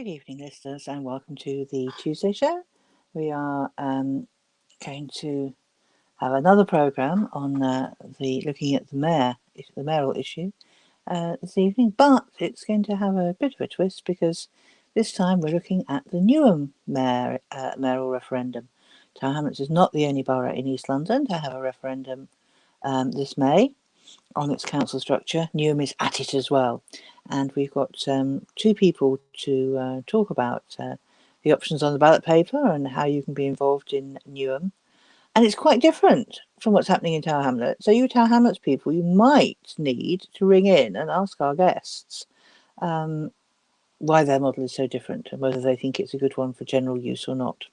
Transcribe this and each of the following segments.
Good evening, listeners, and welcome to the Tuesday show. We are going to have another programme on looking at the mayoral issue this evening, but it's going to have a bit of a twist because this time we're looking at the Newham mayoral referendum. Tower Hamlets is not the only borough in East London to have a referendum this May on its council structure. Newham is at it as well, and we've got two people to talk about the options on the ballot paper and how you can be involved in Newham. And it's quite different from what's happening in Tower Hamlets. So you Tower Hamlets people, you might need to ring in and ask our guests why their model is so different and whether they think it's a good one for general use or not.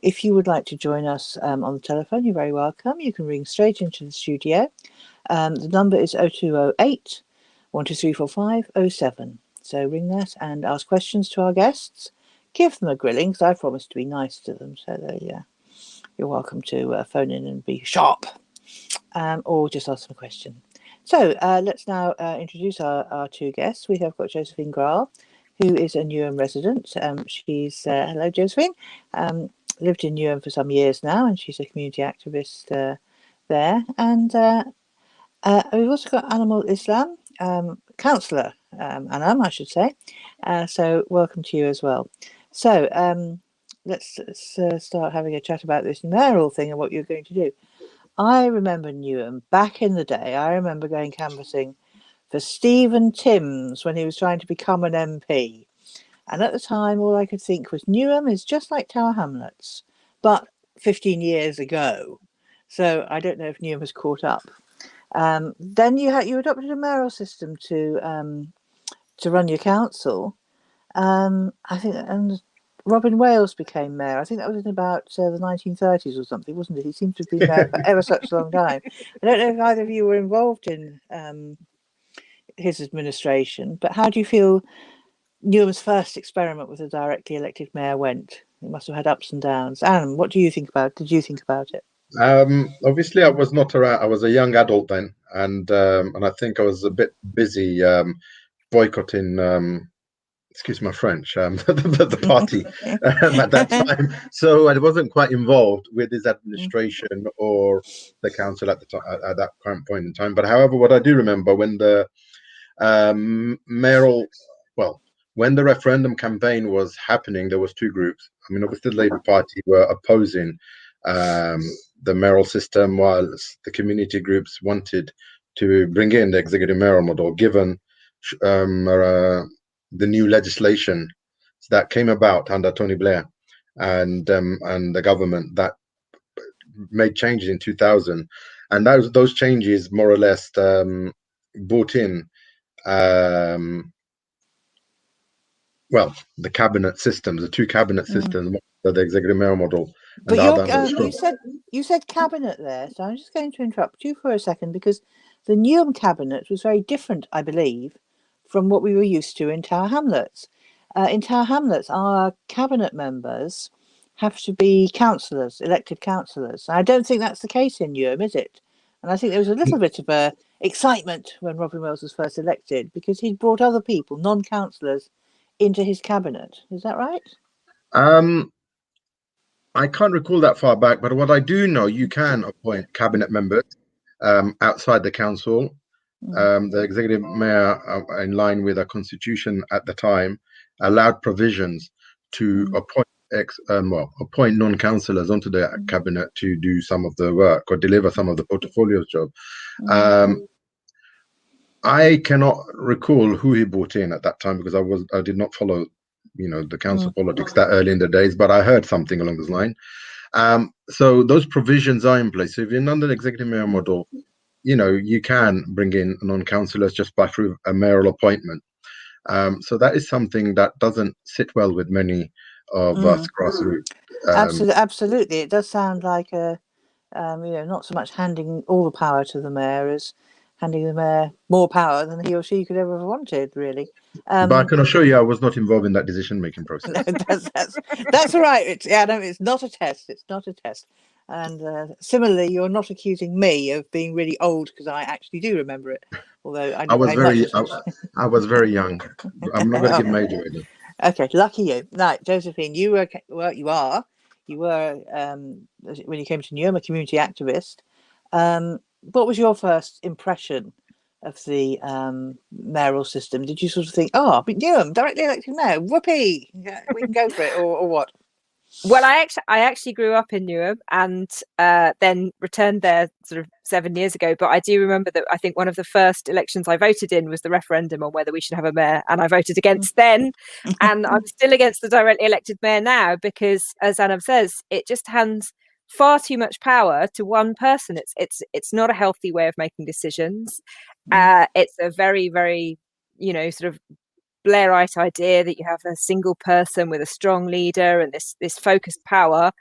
If you would like to join us on the telephone, you're very welcome. You can ring straight into the studio. The number is 0208 12345 07. So ring that and ask questions to our guests. Give them a grilling, because I promised to be nice to them. So you're welcome to phone in and be sharp, or just ask them a question. So let's now introduce our two guests. We have got Josephine Grahl, who is a Newham resident. She's hello, Josephine. Lived in Newham for some years now, and she's a community activist there. And we've also got Anamul Islam, Cllr, Anam, I should say. So welcome to you as well. So let's start having a chat about this mayoral thing and what you're going to do. I remember Newham back in the day. I remember going canvassing for Stephen Timms when he was trying to become an MP. And at the time, all I could think was Newham is just like Tower Hamlets, but 15 years ago. So I don't know if Newham has caught up. Then you adopted a mayoral system to run your council. I think, and Robin Wales became mayor. I think that was in about the 1930s or something, wasn't it? He seemed to have been mayor for ever such a long time. I don't know if either of you were involved in his administration, but how do you feel Newham's first experiment with a directly elected mayor went? It must have had ups and downs. Anne, what do you think about? Did you think about it? Obviously, I was not around. I was a young adult then, and I think I was a bit busy boycotting. Excuse my French. The party at that time, so I wasn't quite involved with his administration or the council at the time at that current point in time. But however, what I do remember when the when the referendum campaign was happening, there was two groups. I mean, obviously, the Labour Party were opposing the mayoral system, while the community groups wanted to bring in the executive mayoral model, given the new legislation that came about under Tony Blair and the government that made changes in 2000, and those changes more or less brought in the cabinet systems, the two cabinet systems, the executive mayoral model. But you said cabinet there, so I'm just going to interrupt you for a second, because the Newham cabinet was very different, I believe, from what we were used to in Tower Hamlets. In Tower Hamlets, our cabinet members have to be councillors, elected councillors. I don't think that's the case in Newham, is it? And I think there was a little bit of excitement when Robin Wales was first elected, because he'd brought other people, non-councillors, into his cabinet. Is that right? I can't recall that far back, but what I do know, you can appoint cabinet members outside the council. The executive mayor, in line with a constitution at the time, allowed provisions to appoint non-councillors onto the cabinet to do some of the work or deliver some of the portfolio job. I cannot recall who he brought in at that time, because I did not follow the council politics that early in the days, but I heard something along this line. So those provisions are in place. So if you're under the executive mayor model, you can bring in non-councillors just by through a mayoral appointment. So that is something that doesn't sit well with many of us grassroots. Absolutely, it does sound like not so much handing all the power to the mayor as handing the mayor more power than he or she could ever have wanted, really. But I can assure you, I was not involved in that decision-making process. No, that's all right. It's not a test. It's not a test. And similarly, you're not accusing me of being really old, because I actually do remember it. Although I was very young. I'm not going to give major away. Okay, lucky you. No, Josephine, you were well, you were when you came to Newham, a community activist. What was your first impression of the mayoral system? Did you sort of think, oh, but Newham, directly elected mayor, whoopee, yeah, we can go for it, or what? Well, I actually grew up in Newham and then returned there sort of 7 years ago. But I do remember that I think one of the first elections I voted in was the referendum on whether we should have a mayor, and I voted against then. And I'm still against the directly elected mayor now because, as Anam says, it just hands far too much power to one person. It's not a healthy way of making decisions. It's a very, very, sort of Blairite idea that you have a single person with a strong leader and this focused power.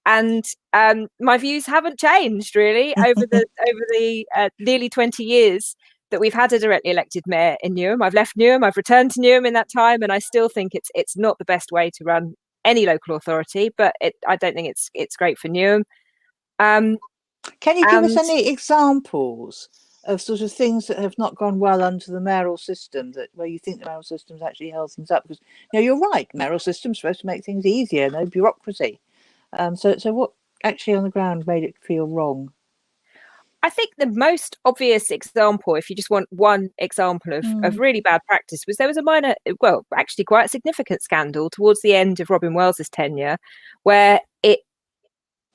And my views haven't changed really over the nearly 20 years that we've had a directly elected mayor in Newham. I've left Newham, I've returned to Newham in that time, and I still think it's not the best way to run any local authority, but I don't think it's great for Newham. Can you give us any examples of sort of things that have not gone well under the mayoral system, where you think the mayoral system's actually held things up? Because you're right, mayoral system's supposed to make things easier, no bureaucracy. So what actually on the ground made it feel wrong? I think the most obvious example, if you just want one example of really bad practice, was there was a minor, well, actually quite a significant scandal towards the end of Robin Wells's tenure, where it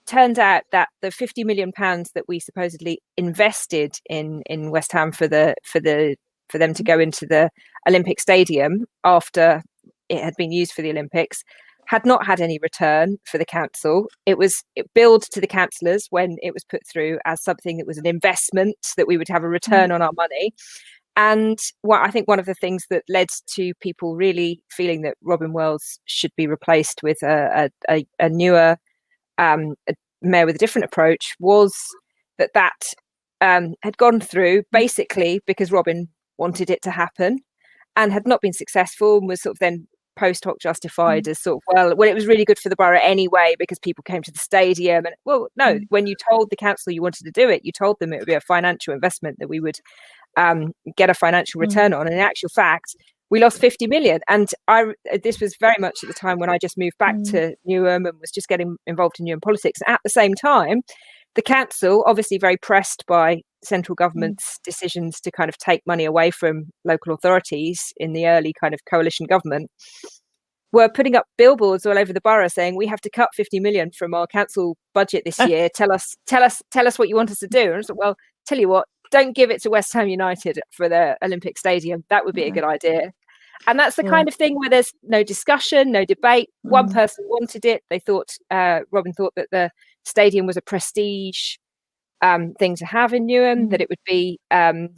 turned out that the £50 million that we supposedly invested in West Ham for them to go into the Olympic Stadium after it had been used for the Olympics had not had any return for the council. It billed to the councillors when it was put through as something that was an investment, that we would have a return on our money. And I think one of the things that led to people really feeling that Robin Wells should be replaced with a newer a mayor with a different approach was that had gone through basically because Robin wanted it to happen and had not been successful, and was sort of then post hoc justified as sort of, well, it was really good for the borough anyway because people came to the stadium. And well, no, when you told the council you wanted to do it, you told them it would be a financial investment that we would get a financial return on. And in actual fact, we lost 50 million. And this was very much at the time when I just moved back to Newham and was just getting involved in Newham politics. And at the same time, the council, obviously very pressed by central government's decisions to kind of take money away from local authorities in the early kind of coalition government, were putting up billboards all over the borough saying, we have to cut 50 million from our council budget this year. Tell us what you want us to do. And I was like, well, tell you what, don't give it to West Ham United for the Olympic Stadium. That would be a good idea. And that's the kind of thing where there's no discussion, no debate. One person wanted it. They thought, Robin thought that the stadium was a prestige thing to have in Newham, that it would be, that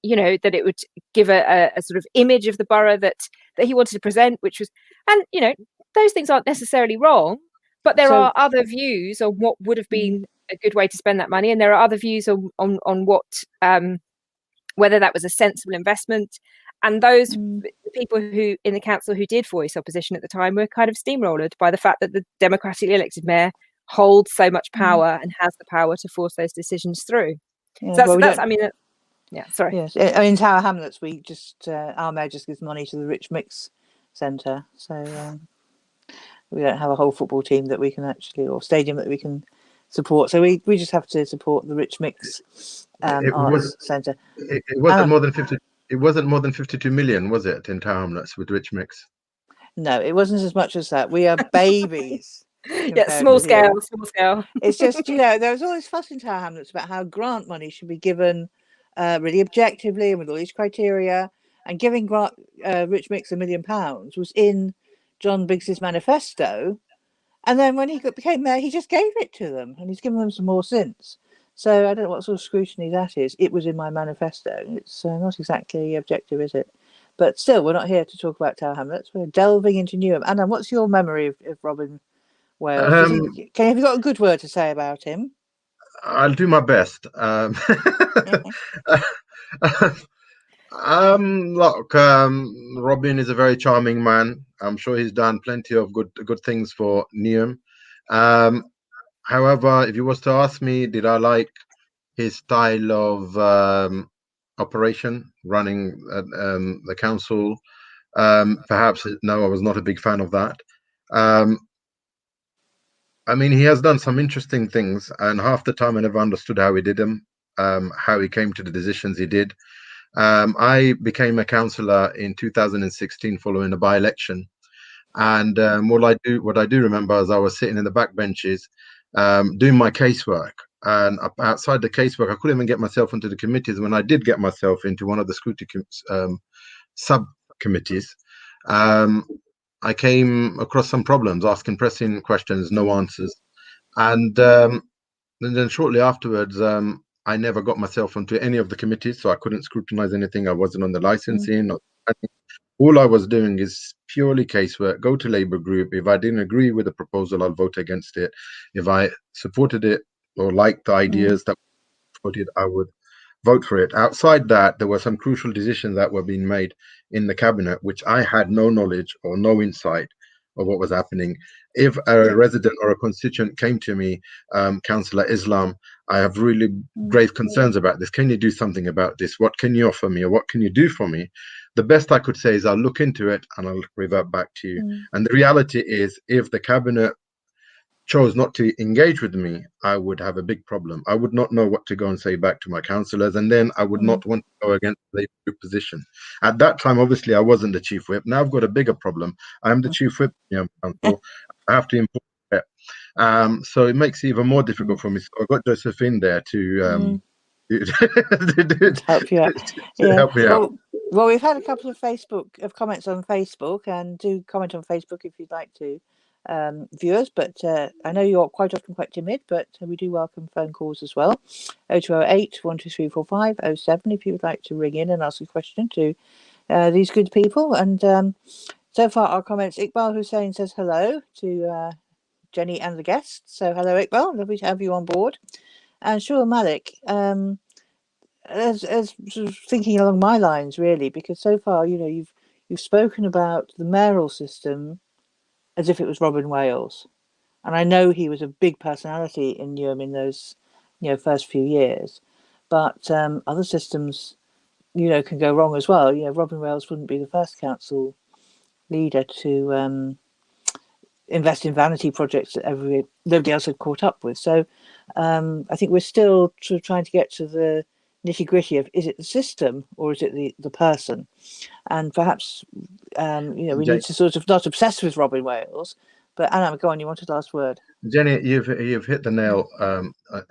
it would give a sort of image of the borough that he wanted to present, which was, and, those things aren't necessarily wrong, but there are other views on what would have been a good way to spend that money. And there are other views on what, whether that was a sensible investment. And those people who in the council who did voice opposition at the time were kind of steamrolled by the fact that the democratically elected mayor holds so much power and has the power to force those decisions through. Yeah, so that's I mean, sorry. Yes, I mean, in Tower Hamlets, we just our mayor just gives money to the Rich Mix Centre, so we don't have a whole football team that we can actually, or stadium that we can support. So we just have to support the Rich Mix Arts Centre. It wasn't more than 50. It wasn't more than 52 million, was it, in Tower Hamlets with Rich Mix? No, it wasn't as much as that. We are babies. Small scale. It's just, there was always fuss in Tower Hamlets about how grant money should be given really objectively and with all these criteria. And giving Rich Mix £1 million was in John Biggs's manifesto. And then when he became mayor, he just gave it to them, and he's given them some more since. So I don't know what sort of scrutiny that is. It was in my manifesto. It's not exactly objective, is it? But still, we're not here to talk about Tower Hamlets. We're delving into Newham. Anna, what's your memory of Robin Wales? Have you got a good word to say about him? I'll do my best. Look, Robin is a very charming man. I'm sure he's done plenty of good things for Newham. However, if you was to ask me, did I like his style of operation, running the council? Perhaps no, I was not a big fan of that. I mean, he has done some interesting things, and half the time I never understood how he did them, how he came to the decisions he did. I became a councillor in 2016 following a by-election, and what I do remember is I was sitting in the back benches doing my casework, and outside the casework, I couldn't even get myself into the committees. When I did get myself into one of the scrutiny subcommittees, I came across some problems, asking pressing questions, no answers, and then shortly afterwards, I never got myself onto any of the committees, so I couldn't scrutinize anything. I wasn't on the licensing. All I was doing is purely casework, go to Labour group. If I didn't agree with the proposal, I'll vote against it. If I supported it or liked the ideas that were voted, I would vote for it. Outside that, there were some crucial decisions that were being made in the cabinet, which I had no knowledge or no insight of what was happening. If a resident or a constituent came to me, Councillor Islam, I have really grave concerns about this. Can you do something about this? What can you offer me, or what can you do for me? The best I could say is I'll look into it and I'll revert back to you. And the reality is, if the cabinet chose not to engage with me, I would have a big problem. I would not know what to go and say back to my councillors, and then I would not want to go against the Labour position. At that time, obviously, I wasn't the chief whip. Now I've got a bigger problem. I'm the chief whip, council. I have to import it. So it makes it even more difficult for me. So I've got Josephine there to help you out. Help me out. Well, we've had a couple of comments on Facebook, and do comment on Facebook if you'd like to, viewers. But I know you're quite often quite timid, but we do welcome phone calls as well. 0208 123 07 if you would like to ring in and ask a question to these good people. And so far, our comments. Iqbal Hussein says hello to Jenny and the guests. So hello, Iqbal. Lovely to have you on board. And Shul Malik, as sort of thinking along my lines, really, because so far, you've spoken about the mayoral system as if it was Robin Wales, and I know he was a big personality in Newham in those, first few years, but other systems, can go wrong as well. Robin Wales wouldn't be the first council leader to invest in vanity projects that nobody else had caught up with. So I think we're still trying to get to the nitty-gritty of, is it the system or is it the person? And perhaps we need to sort of not obsess with Robin Wales. But Anna, go on, you wanted the last word. Jenny, you've hit the nail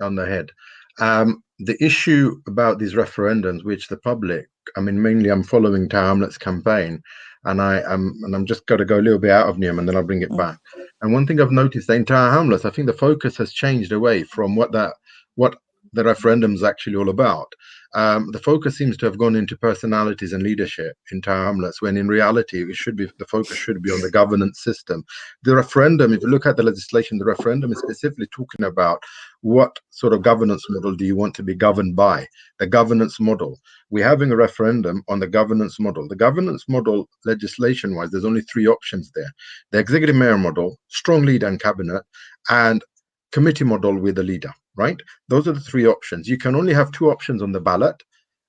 on the head. The issue about these referendums, which the public, mainly I'm following Tower Hamlets' campaign, and I'm just got to go a little bit out of Newham and then I'll bring it back. And one thing I've noticed, the entire Hamlets, I think the focus has changed away from what the referendum is actually all about. The focus seems to have gone into personalities and leadership in Tower Hamlets, when in reality the focus should be on the governance system. The referendum, if you look at the legislation, the referendum is specifically talking about what sort of governance model do you want to be governed by, the governance model. We're having a referendum on the governance model. The governance model, legislation-wise, there's only three options there: the executive mayor model, strong leader and cabinet, and committee model with a leader. Right? Those are the three options. You can only have two options on the ballot.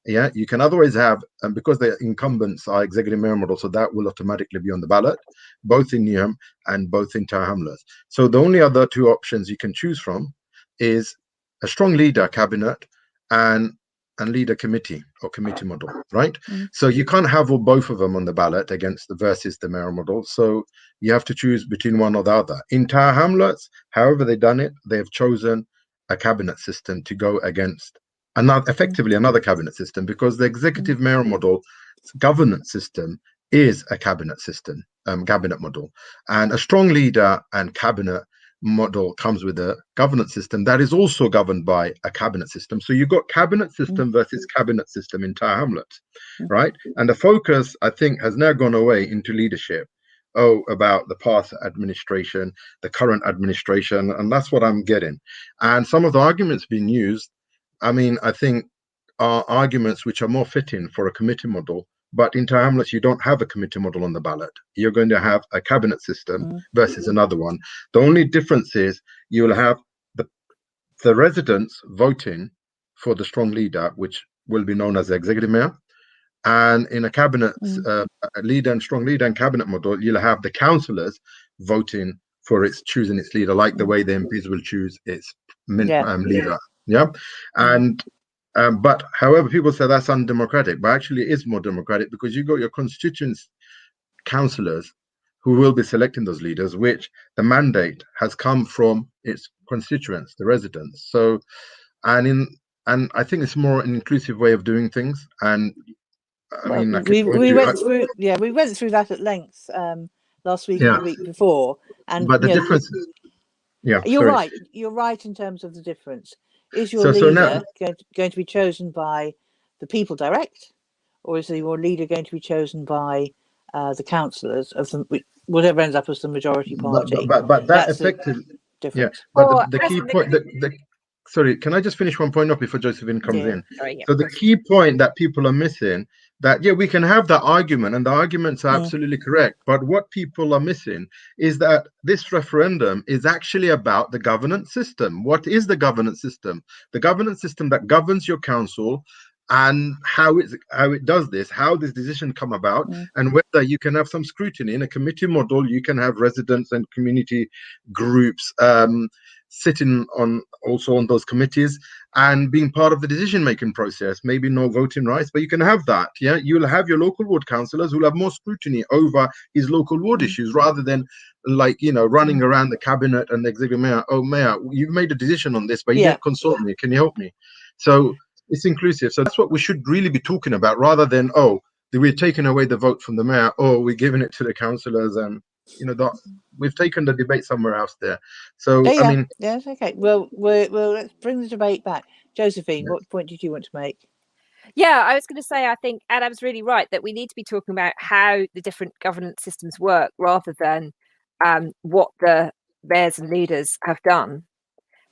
Yeah, you can otherwise have, and because the incumbents are executive mayor model, so that will automatically be on the ballot, both in Newham and both in Tower Hamlets. So the only other two options you can choose from is a strong leader cabinet and leader committee or committee model, right? So you can't have both of them on the ballot versus the mayor model. So you have to choose between one or the other. In Tower Hamlets, however they've done it, they've chosen a cabinet system to go against effectively another cabinet system, because the executive mayor model governance system is a cabinet system, cabinet model, and a strong leader and cabinet model comes with a governance system that is also governed by a cabinet system. So you've got cabinet system versus cabinet system in Tower Hamlets, right? And the focus, I think, has now gone away into leadership. About the past administration, the current administration, and that's what I'm getting. And some of the arguments being used, I think, are arguments which are more fitting for a committee model. But in Tower Hamlets, you don't have a committee model on the ballot. You're going to have a cabinet system versus another one. The only difference is you'll have the residents voting for the strong leader, which will be known as the executive mayor, And in a cabinet leader and strong leader and cabinet model, you'll have the councillors voting for choosing its leader, like the way the MPs will choose its leader. Yeah. And but however, people say that's undemocratic, but actually it is more democratic, because you got your constituents councillors who will be selecting those leaders, which the mandate has come from its constituents, the residents. So, and I think it's more an inclusive way of doing things. And I mean, we went through that at length last week and the week before. And but the difference, you're right in terms of the difference. Is your leader going to be chosen by the people direct, or is your leader going to be chosen by the councillors of whatever ends up as the majority party? But that effectively difference. But the key point, sorry, can I just finish one point up before Josephine comes in? So the key point that people are missing, that we can have that argument, and the arguments are absolutely correct, but what people are missing is that this referendum is actually about the governance system. What is the governance system? The governance system that governs your council, and how it does this, how this decision come about, and whether you can have some scrutiny. In a committee model, you can have residents and community groups sitting on those committees and being part of the decision-making process. Maybe no voting rights, but you can have that. Yeah, you'll have your local ward councillors who'll have more scrutiny over his local ward issues, rather than running around the cabinet and the executive mayor. Oh, mayor, you've made a decision on this, but you didn't consult me. Can you help me? So it's inclusive. So that's what we should really be talking about, rather than, we're taking away the vote from the mayor, or we're giving it to the councillors, and we've taken the debate somewhere else there. So I mean, yes, okay. Well, let's bring the debate back. Josephine, what point did you want to make? Yeah, I was going to say, I think Adam's really right that we need to be talking about how the different governance systems work, rather than what the mayors and leaders have done.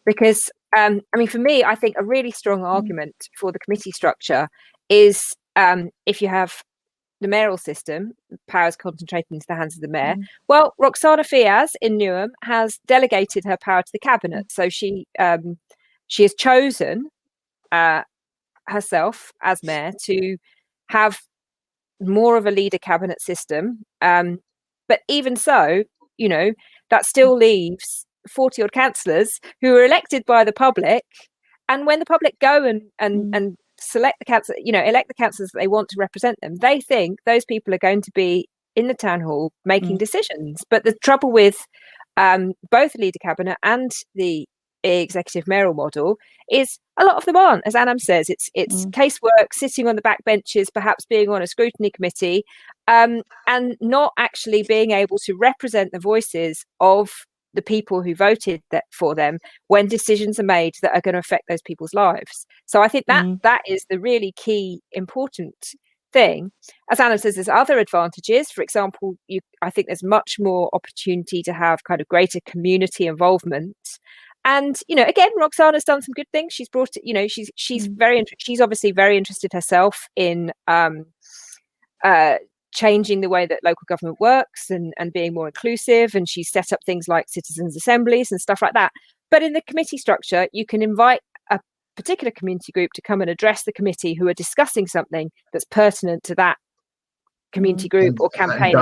Because, I mean, for me, I think a really strong argument for the committee structure is if you have the mayoral system, powers concentrated into the hands of the mayor. Well, Roxana Fiaz in Newham has delegated her power to the cabinet. So she has chosen herself as mayor to have more of a leader cabinet system. But even so, that still leaves 40 odd councillors who are elected by the public. And when the public go and select the council, elect the councillors that they want to represent them, they think those people are going to be in the town hall making decisions. But the trouble with both the leader cabinet and the executive mayoral model is a lot of them aren't. As Anam says, it's casework, sitting on the back benches, perhaps being on a scrutiny committee, and not actually being able to represent the voices of the people who voted for them when decisions are made that are going to affect those people's lives. So I think that is the really key important thing. As Anna says, there's other advantages. For example, I think there's much more opportunity to have kind of greater community involvement. And again, Roxana's done some good things. She's brought it. She's obviously very interested herself in changing the way that local government works and being more inclusive. And she's set up things like citizens' assemblies and stuff like that. But in the committee structure, you can invite a particular community group to come and address the committee who are discussing something that's pertinent to that community group or campaign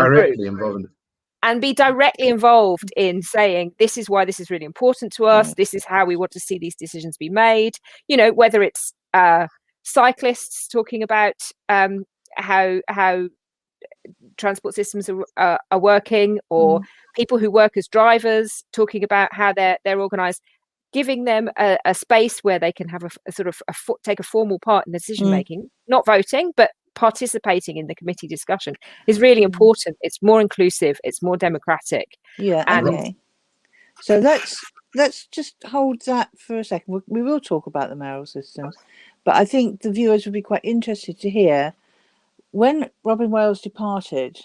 and be directly involved in saying, this is why this is really important to us. This is how we want to see these decisions be made. Whether it's cyclists talking about how transport systems are working, or people who work as drivers talking about how they're organized, giving them a space where they can have a sort of take a formal part in the decision making, not voting, but participating in the committee discussion is really important. It's more inclusive, it's more democratic. So let's just hold that for a second. We will talk about the mayoral systems, but I think the viewers would be quite interested to hear, when Robin Wales departed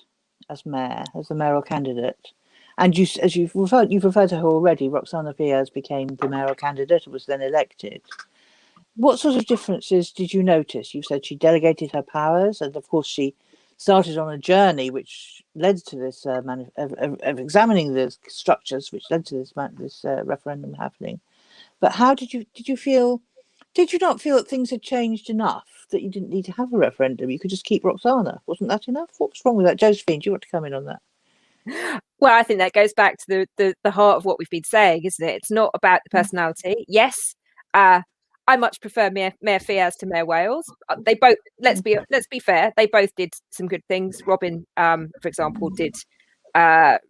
as mayor, as the mayoral candidate, and you've referred to her already, Roxana Fiaz became the mayoral candidate and was then elected. What sort of differences did you notice? You said she delegated her powers, and of course she started on a journey which led to this of examining the structures which led to this referendum happening. But how did you feel Did you not feel that things had changed enough that you didn't need to have a referendum? You could just keep Roxana. Wasn't that enough? What was wrong with that? Josephine, do you want to come in on that? Well, I think that goes back to the heart of what we've been saying, isn't it? It's not about the personality. Yes, I much prefer Mayor Fiaz to Mayor Wales. They both, let's be fair, they both did some good things. Robin, for example, did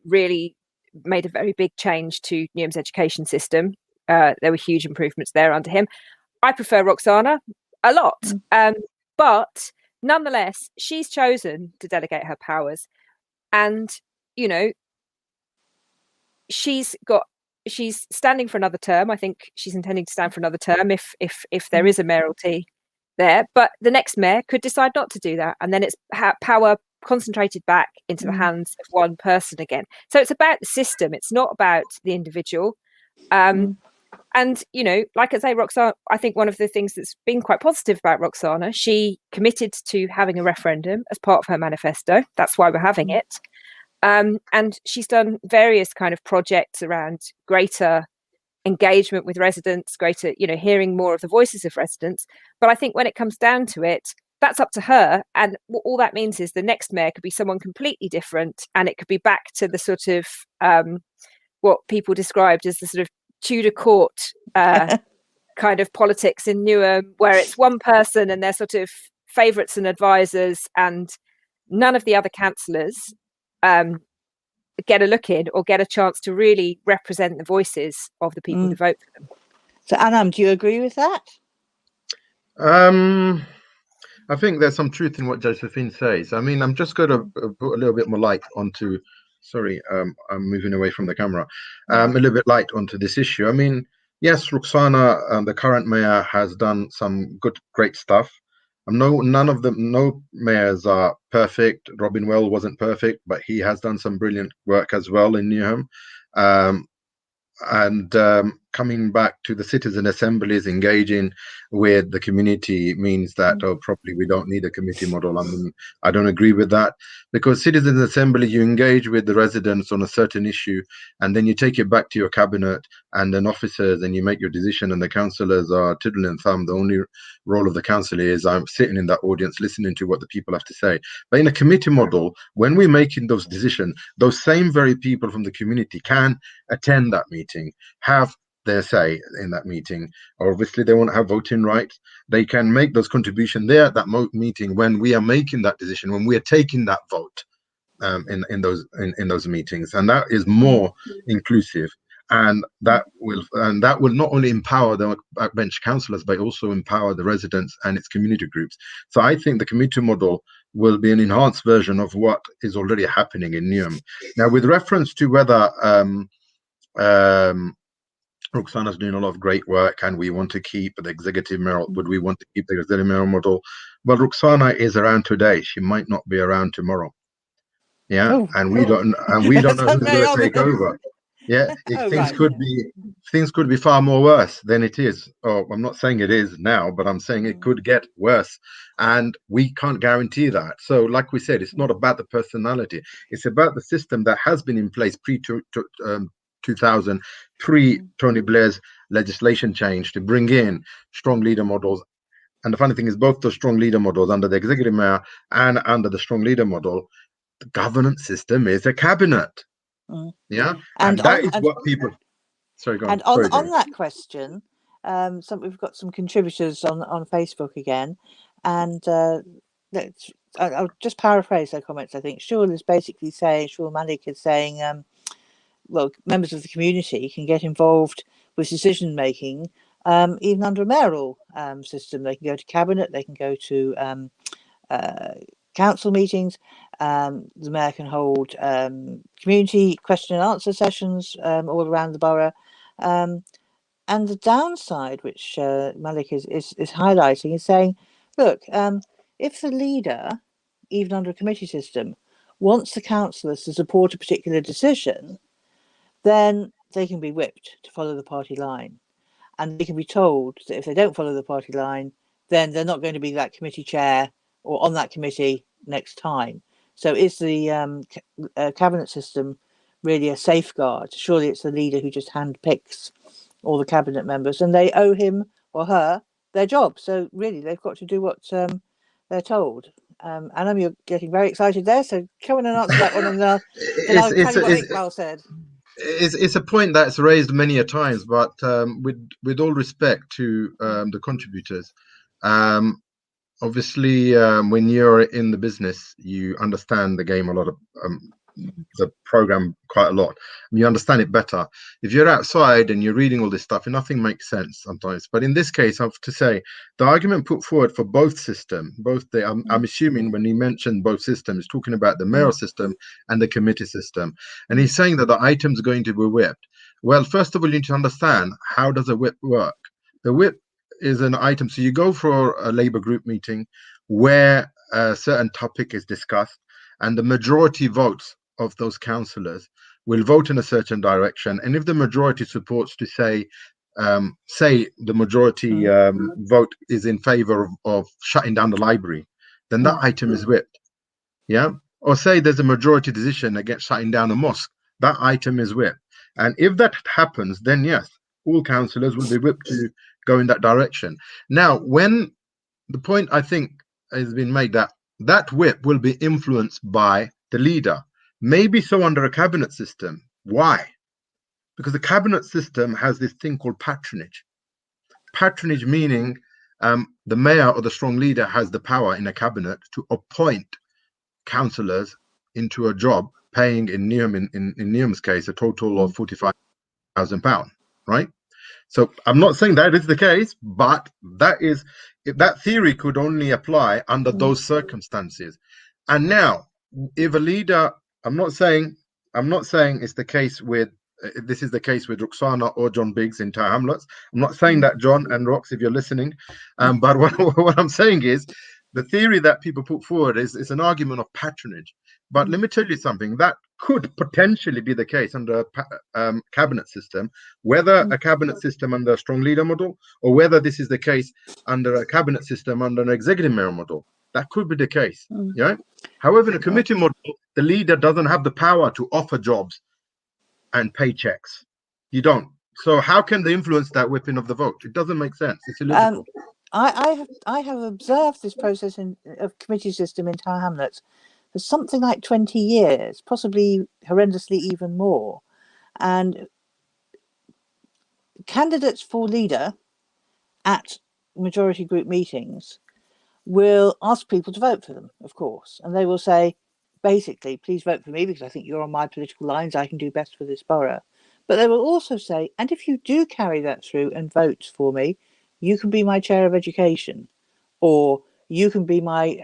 really made a very big change to Newham's education system. There were huge improvements there under him. I prefer Roxana a lot, but nonetheless, she's chosen to delegate her powers, and you know, she's standing for another term. I think she's intending to stand for another term if there is a mayoralty there. But the next mayor could decide not to do that, and then it's power concentrated back into the hands of one person again. So it's about the system. It's not about the individual. And, you know, like I say, Roxana, I think one of the things that's been quite positive about Roxana, she committed to having a referendum as part of her manifesto. That's why we're having it. And she's done various kind of projects around greater engagement with residents, greater, you know, hearing more of the voices of residents. But I think when it comes down to it, that's up to her. And all that means is the next mayor could be someone completely different. And it could be back to the sort of what people described as the sort of Tudor court kind of politics in Newham, where it's one person and they're sort of favourites and advisors, and none of the other councillors get a look in or get a chance to really represent the voices of the people who vote for them. So, Anam, do you agree with that? I think there's some truth in what Josephine says. I mean, I'm just going to put a little bit more light onto. Sorry, I'm moving away from the camera. A little bit light onto this issue. I mean, yes, Roxana, the current mayor, has done some great stuff. None of them, no mayors are perfect. Robin Well wasn't perfect, but he has done some brilliant work as well in Newham. And coming back to the citizen assemblies, engaging with the community means that probably we don't need a committee model. I mean, I don't agree with that, because citizen assembly, you engage with the residents on a certain issue, and then you take it back to your cabinet and then officers, and you make your decision, and the councillors are twiddling thumb. The only role of the councillor is I'm sitting in that audience listening to what the people have to say. But in a committee model, when we're making those decisions, those same very people from the community can attend that meeting, have their say in that meeting. Obviously, they won't have voting rights. They can make those contributions there at that meeting when we are making that decision, when we are taking that vote in those meetings, and that is more inclusive. And that will not only empower the backbench councillors, but also empower the residents and its community groups. So I think the committee model will be an enhanced version of what is already happening in Newham. Now, with reference to whether Roxana's doing a lot of great work, and we want to keep the executive mayor. Would we want to keep the executive mayor model? Well, Roxana is around today. She might not be around tomorrow. Yeah, and we don't know who's going to take over. Yeah, things could be far more worse than it is. Oh, I'm not saying it is now, but I'm saying it could get worse, and we can't guarantee that. So, like we said, it's not about the personality. It's about the system that has been in place pre 2000, pre-Tony Blair's legislation change to bring in strong leader models. And the funny thing is, both the strong leader models under the executive mayor and under the strong leader model, the governance system is a cabinet. Yeah, and that is what people. Sorry, go on. And on that question, we've got some contributors on Facebook again, and I'll just paraphrase their comments. I think Shul is basically saying, Shul Malik is saying, well, members of the community can get involved with decision making, even under a mayoral system. They can go to cabinet, they can go to council meetings. The mayor can hold community question and answer sessions all around the borough. And the downside, which Malik is highlighting, is saying, look, if the leader, even under a committee system, wants the councillors to support a particular decision, then they can be whipped to follow the party line. And they can be told that if they don't follow the party line, then they're not going to be that committee chair or on that committee next time. So is the cabinet system really a safeguard? Surely it's the leader who just handpicks all the cabinet members, and they owe him or her their job. So really, they've got to do what they're told. Anam, you're getting very excited there, so come in and answer that one, and then I'll tell you what Iqbal said. It's a point that's raised many a times, but with all respect to the contributors, obviously when you're in the business, you understand the game a lot of the program quite a lot, and you understand it better. If you're outside and you're reading all this stuff, and nothing makes sense sometimes. But in this case, I have to say the argument put forward for both system, I'm assuming when he mentioned both systems, talking about the mayoral system and the committee system, and he's saying that the items are going to be whipped. Well, first of all, you need to understand, how does a whip work? The whip is an item. So you go for a Labour group meeting where a certain topic is discussed, and the majority votes of those councillors will vote in a certain direction. And if the majority supports to say the majority vote is in favour of shutting down the library, then that item is whipped. Yeah. Or say there's a majority decision against shutting down a mosque, that item is whipped. And if that happens, then yes, all councillors will be whipped to go in that direction. Now, when the point I think has been made that whip will be influenced by the leader, maybe so under a cabinet system. Why? Because the cabinet system has this thing called patronage. Patronage meaning the mayor or the strong leader has the power in a cabinet to appoint councillors into a job, paying in Newham's case a total of £45,000, right? So I'm not saying that is the case, but that theory could only apply under those circumstances. And now, if a leader, I'm not saying it's the case with this is the case with Roxana or John Biggs in Tower Hamlets. I'm not saying that, John and Rox, if you're listening, but what I'm saying is the theory that people put forward is an argument of patronage. But let me tell you something, that could potentially be the case under a cabinet system, whether a cabinet system under a strong leader model, or whether this is the case under a cabinet system under an executive mayor model. That could be the case. Yeah. However, in a committee model, the leader doesn't have the power to offer jobs and paychecks. You don't. So how can they influence that whipping of the vote? It doesn't make sense. It's illogical. I have observed this process of committee system in Tower Hamlets for something like 20 years, possibly horrendously even more. And candidates for leader at majority group meetings will ask people to vote for them, of course. And they will say, basically, please vote for me because I think you're on my political lines. I can do best for this borough. But they will also say, and if you do carry that through and vote for me, you can be my chair of education, or you can be my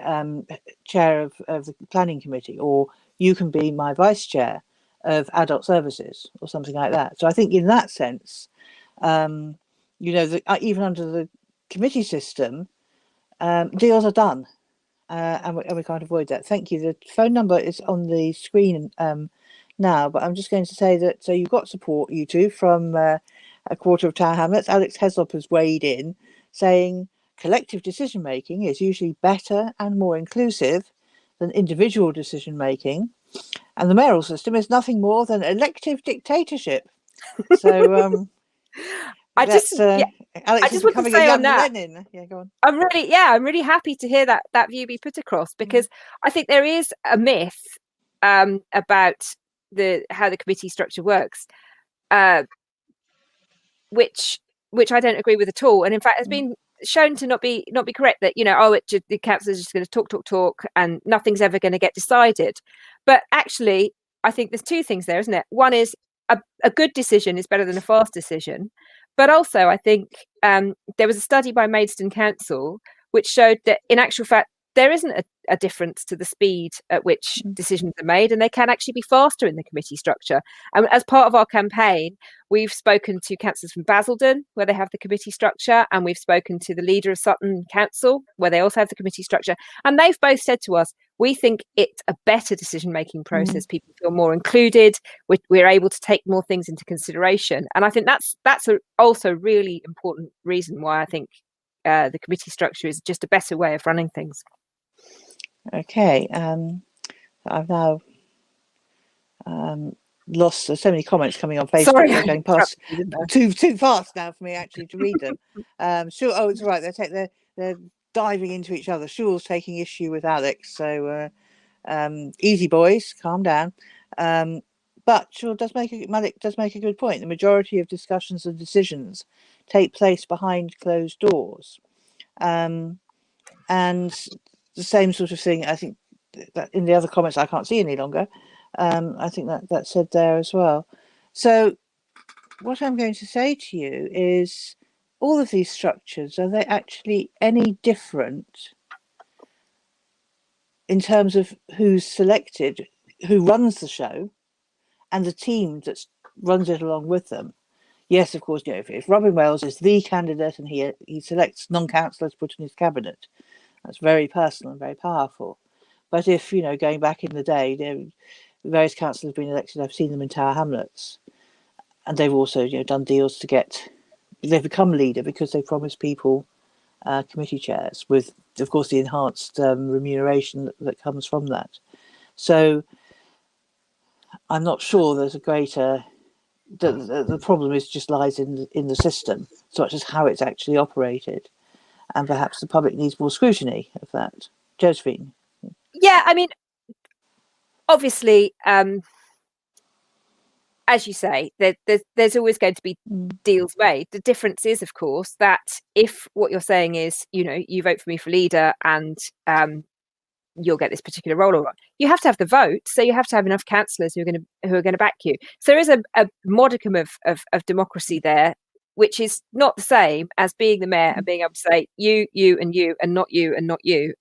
chair of the planning committee, or you can be my vice chair of adult services, or something like that. So I think in that sense, even under the committee system, deals are done, and we can't avoid that. Thank you. The phone number is on the screen now, but I'm just going to say that so you've got support, you two, from a quarter of Tower Hamlets. Alex Heslop has weighed in, saying collective decision making is usually better and more inclusive than individual decision making, and the mayoral system is nothing more than elective dictatorship. So Alex is becoming a young Lenin. Yeah, go on. I'm really happy to hear that view be put across, because I think there is a myth about how the committee structure works, which I don't agree with at all, and in fact has been shown to not be correct. That the council is just going to talk and nothing's ever going to get decided. But actually, I think there's two things there, isn't it? One is a good decision is better than a fast decision. But also, I think there was a study by Maidstone Council which showed that, in actual fact, there isn't a difference to the speed at which decisions are made, and they can actually be faster in the committee structure. And as part of our campaign, we've spoken to councillors from Basildon, where they have the committee structure, and we've spoken to the leader of Sutton Council, where they also have the committee structure. And they've both said to us, we think it's a better decision-making process. People feel more included. We're able to take more things into consideration. And I think that's also a really important reason why I think the committee structure is just a better way of running things. Okay. I've now lost. There's so many comments coming on Facebook. Sorry, They're going past you, didn't I? too fast now for me actually to read them. Sure. Oh, it's right. They're diving into each other. Shul's taking issue with Alex. So easy boys, calm down. But Malik does make a good point. The majority of discussions and decisions take place behind closed doors. And the same sort of thing, I think, that in the other comments I can't see any longer. I think that's said there as well. So what I'm going to say to you is, all of these structures, are they actually any different in terms of who's selected, who runs the show, and the team that runs it along with them? Yes, of course, if Robin Wells is the candidate and he selects non-councillors to put in his cabinet, that's very personal and very powerful. But if, going back in the day, various councillors have been elected, I've seen them in Tower Hamlets, and they've also done deals they've become leader because they promised people committee chairs with, of course, the enhanced remuneration that comes from that. So I'm not sure there's a greater... The problem just lies in the system, so much as how it's actually operated, and perhaps the public needs more scrutiny of that. Josephine? Yeah, I mean, obviously, as you say, there's always going to be deals made. The difference is, of course, that if what you're saying is, you vote for me for leader and you'll get this particular role, or you have to have the vote, so you have to have enough councillors who are going to back you. So there is a modicum of democracy there, which is not the same as being the mayor and being able to say you and you and not you and not you,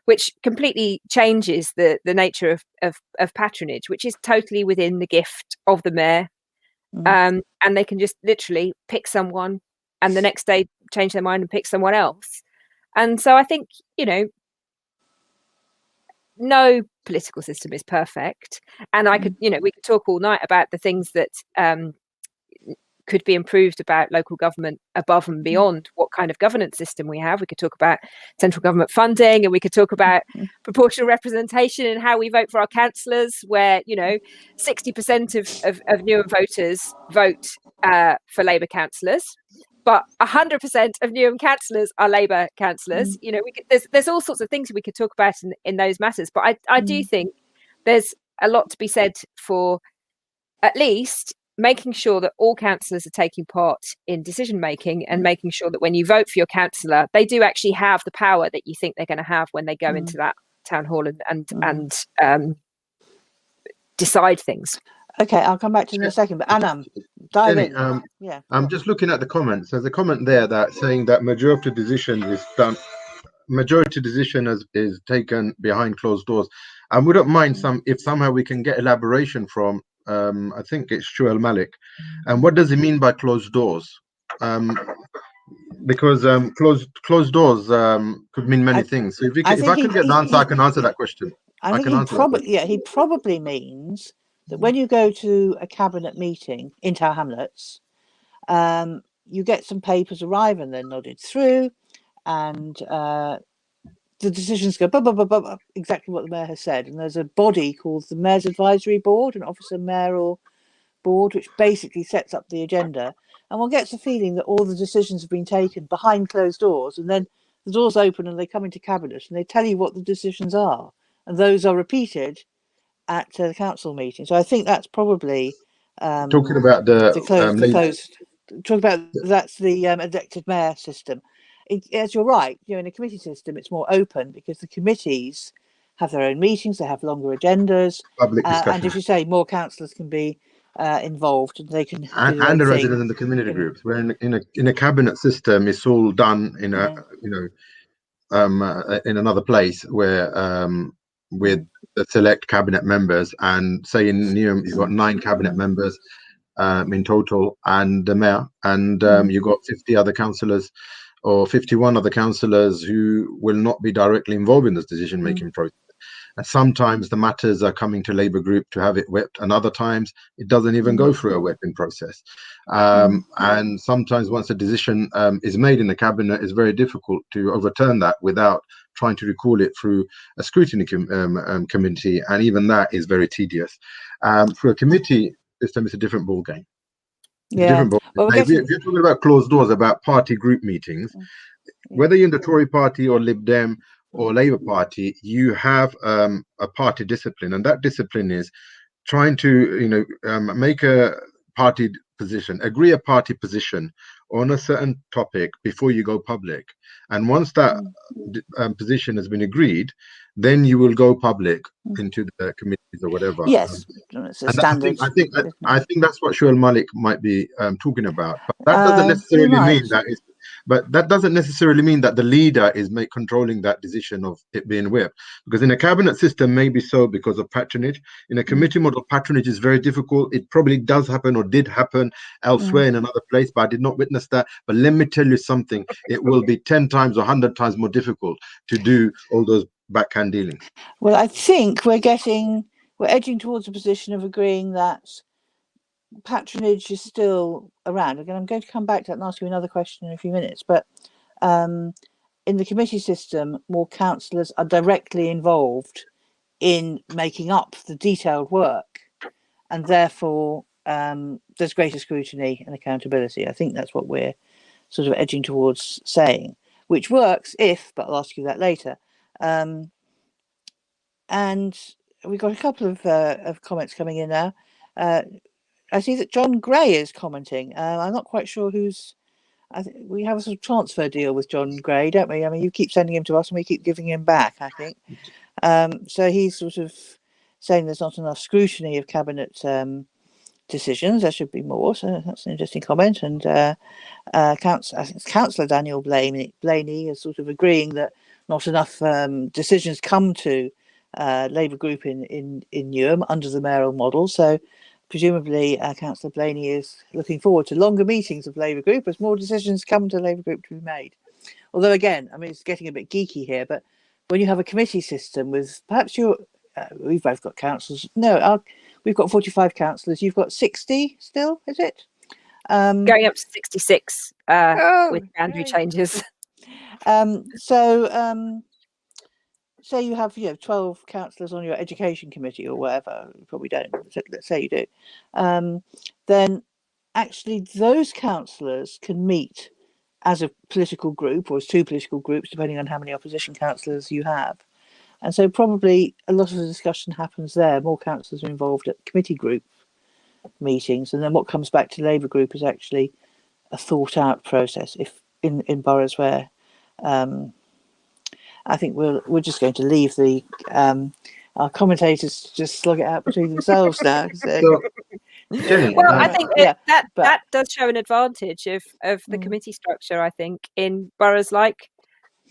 which completely changes the nature of patronage, which is totally within the gift of the mayor. And they can just literally pick someone and the next day change their mind and pick someone else. And so I think, no political system is perfect, and I could, we could talk all night about the things that could be improved about local government above and beyond what kind of governance system we have. We could talk about central government funding, and we could talk about proportional representation and how we vote for our councillors, where 60% of Newham voters vote for Labour councillors, but 100% of Newham councillors are Labour councillors. There's all sorts of things we could talk about in those matters. But I do think there's a lot to be said for at least making sure that all councillors are taking part in decision making, and making sure that when you vote for your councillor, they do actually have the power that you think they're going to have when they go into that town hall and decide things. Okay, I'll come back to you in a second, but Anam, dive in. Yeah. I'm just looking at the comments. There's a comment there that saying that majority decision is taken behind closed doors. I wouldn't mind if somehow we can get elaboration from I think it's Shuel Malik. And what does it mean by closed doors? Because closed doors could mean many things. So if I could get the answer, I can answer that question. I think he probably means that when you go to a cabinet meeting in Tower Hamlets, you get some papers arrive and they're nodded through, and the decisions go exactly what the mayor has said. And there's a body called the Mayor's Advisory Board, an officer mayoral board, which basically sets up the agenda. And one gets a feeling that all the decisions have been taken behind closed doors, and then the doors open and they come into cabinet and they tell you what the decisions are, and those are repeated at the council meeting. So I think that's probably talking about that's the elected mayor system. As you're right, in a committee system, it's more open because the committees have their own meetings, they have longer agendas, public discussion, and as you say, more councillors can be involved, and they can and the residents in the community groups. Where in a cabinet system, it's all done in in another place where with the select cabinet members, and say in Newham you've got 9 cabinet members in total, and the mayor, and you've got 50 other councillors or 51 other councillors who will not be directly involved in this decision making process. And sometimes the matters are coming to Labour group to have it whipped, and other times it doesn't even go through a whipping process. And sometimes once a decision is made in the cabinet, it's very difficult to overturn that without trying to recall it through a scrutiny committee, and even that is very tedious. For a committee system, it's a different ball game. Yeah. Well, if you're talking about closed doors, about party group meetings, whether you're in the Tory party or Lib Dem or Labour Party, you have a party discipline, and that discipline is trying to make a party position, agree a party position on a certain topic before you go public. And once that position has been agreed, then you will go public into the committees or whatever. Yes, it's a standard. I think that's what Shoaib Malik might be talking about. But that doesn't necessarily mean that it's. But that doesn't necessarily mean that the leader is controlling that decision of it being whipped. Because in a cabinet system, maybe so because of patronage. In a committee model, patronage is very difficult. It probably does happen or did happen elsewhere in another place, but I did not witness that. But let me tell you something, it will be 10 times or 100 times more difficult to do all those backhand dealings. Well, I think we're edging towards a position of agreeing that patronage is still around. Again, I'm going to come back to that and ask you another question in a few minutes, but in the committee system, more councillors are directly involved in making up the detailed work, and therefore there's greater scrutiny and accountability. I think that's what we're sort of edging towards saying, which works if, but I'll ask you that later. And we've got a couple of comments coming in now. I see that John Gray is commenting. I'm not quite sure who's. We have a sort of transfer deal with John Gray, don't we? I mean, you keep sending him to us and we keep giving him back, I think. So he's sort of saying there's not enough scrutiny of cabinet decisions. There should be more. So that's an interesting comment. And I think Councillor Daniel Blaney is sort of agreeing that not enough decisions come to Labour group in Newham under the mayoral model. So presumably Councillor Blaney is looking forward to longer meetings of Labour group as more decisions come to Labour group to be made. Although again, I mean, it's getting a bit geeky here, but when you have a committee system with perhaps we've both got councillors. No, we've got 45 councillors. You've got 60 still, is it? Going up to 66 with boundary changes. So you have 12 councillors on your education committee or whatever. You probably don't. Let's say you do. Then actually those councillors can meet as a political group or as two political groups, depending on how many opposition councillors you have. And so probably a lot of the discussion happens there. More councillors are involved at committee group meetings, and then what comes back to Labour group is actually a thought out process. If in boroughs where I think we're just going to leave our commentators to just slug it out between themselves now. So, Jenny, I think that does show an advantage of the committee structure, I think, in boroughs like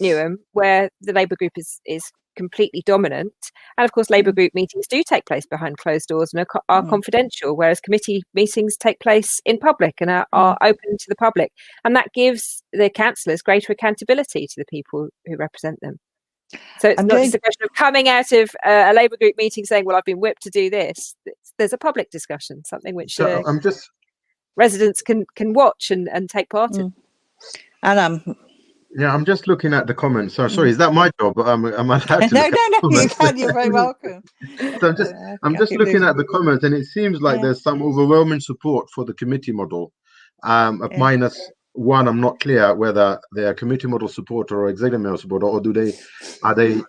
Newham, where the Labour group is completely dominant. And of course, Labour group meetings do take place behind closed doors and are confidential, whereas committee meetings take place in public and are open to the public. And that gives the councillors greater accountability to the people who represent them. So it's not just a question of coming out of a Labour group meeting saying, well, I've been whipped to do this. There's a public discussion, something which residents can watch and take part in. And yeah, I'm just looking at the comments. Sorry, is that my job? I'm allowed to no, you can. You're very welcome. So I'm just looking at the comments, and it seems like there's some overwhelming support for the committee model. Minus one, I'm not clear whether they are committee model supporter or executive mayor supporter, or they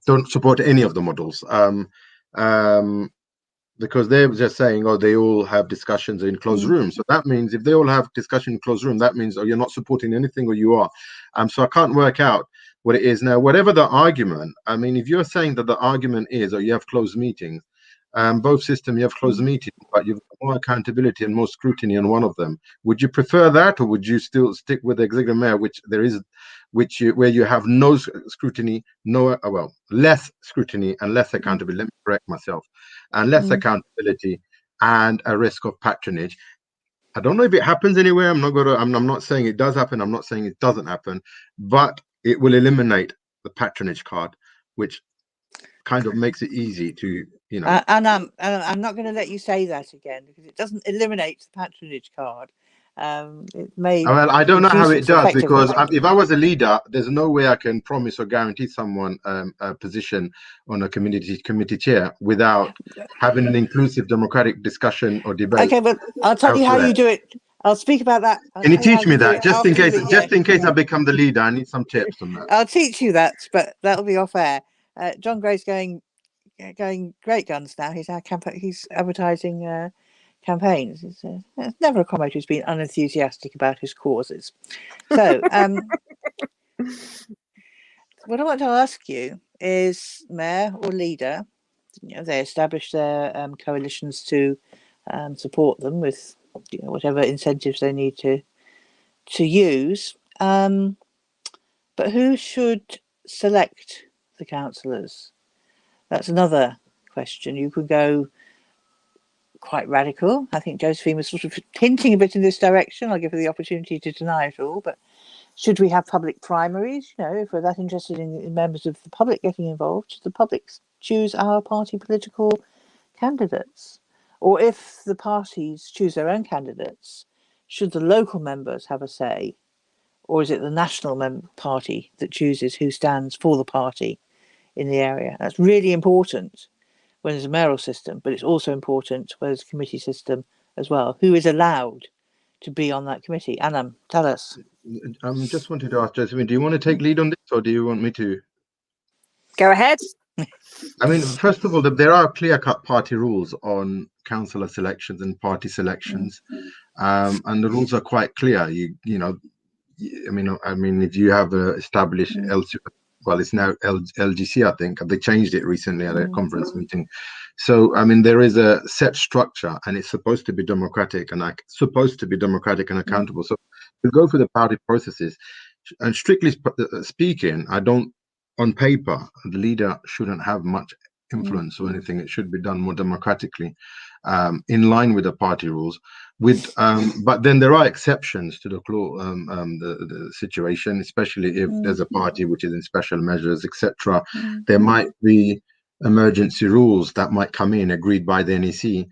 don't support any of the models. Because they're just saying, they all have discussions in closed rooms. So that means if they all have discussion in closed room, that means you're not supporting anything or you are. So I can't work out what it is now. Whatever the argument, I mean, if you're saying that the argument is, or you have closed meetings, both systems you have closed meetings, but you've got more accountability and more scrutiny on one of them. Would you prefer that, or would you still stick with the executive mayor, where you have no scrutiny, less scrutiny and less accountability? Let me correct myself. And less accountability and a risk of patronage. I don't know if it happens anywhere. I'm not saying it does happen. I'm not saying it doesn't happen, but it will eliminate the patronage card, which kind of makes it easy to, And I'm not going to let you say that again, because it doesn't eliminate the patronage card. It may. Well, I don't know how it does, because effectively. if I was a leader, there's no way I can promise or guarantee someone a position on a committee chair without having an inclusive democratic discussion or debate. Okay, but I'll tell you how you do it. I'll speak about that. Can you teach me that, just in case I become the leader? I need some tips on that. I'll teach you that, but that'll be off air. John Gray's going great guns now. He's advertising campaigns. It's never a comrade who's been unenthusiastic about his causes. So, what I want to ask you is, mayor or leader, they establish their coalitions to support them with whatever incentives they need to use. But who should select the councillors? That's another question. You could go quite radical. I think Josephine was sort of hinting a bit in this direction. I'll give her the opportunity to deny it all. But should we have public primaries? If we're that interested in members of the public getting involved, should the public choose our party political candidates? Or if the parties choose their own candidates, should the local members have a say? Or is it the national party that chooses who stands for the party in the area? That's really important when there's a mayoral system, but it's also important when there's a committee system as well. Who is allowed to be on that committee? Anam, tell us. Just wanted to ask Josephine, do you want to take lead on this, or do you want me to? Go ahead. I mean, first of all, there are clear-cut party rules on councillor selections and party selections, and the rules are quite clear. I mean, if you have established well, it's now LGC, I think. They changed it recently at a conference meeting. So, I mean, there is a set structure, and it's supposed to be democratic and accountable. So, we go through the party processes, and strictly speaking, on paper, the leader shouldn't have much influence or anything. It should be done more democratically, in line with the party rules. But then there are exceptions to the the situation, especially if there's a party which is in special measures, etc. There might be emergency rules that might come in, agreed by the NEC.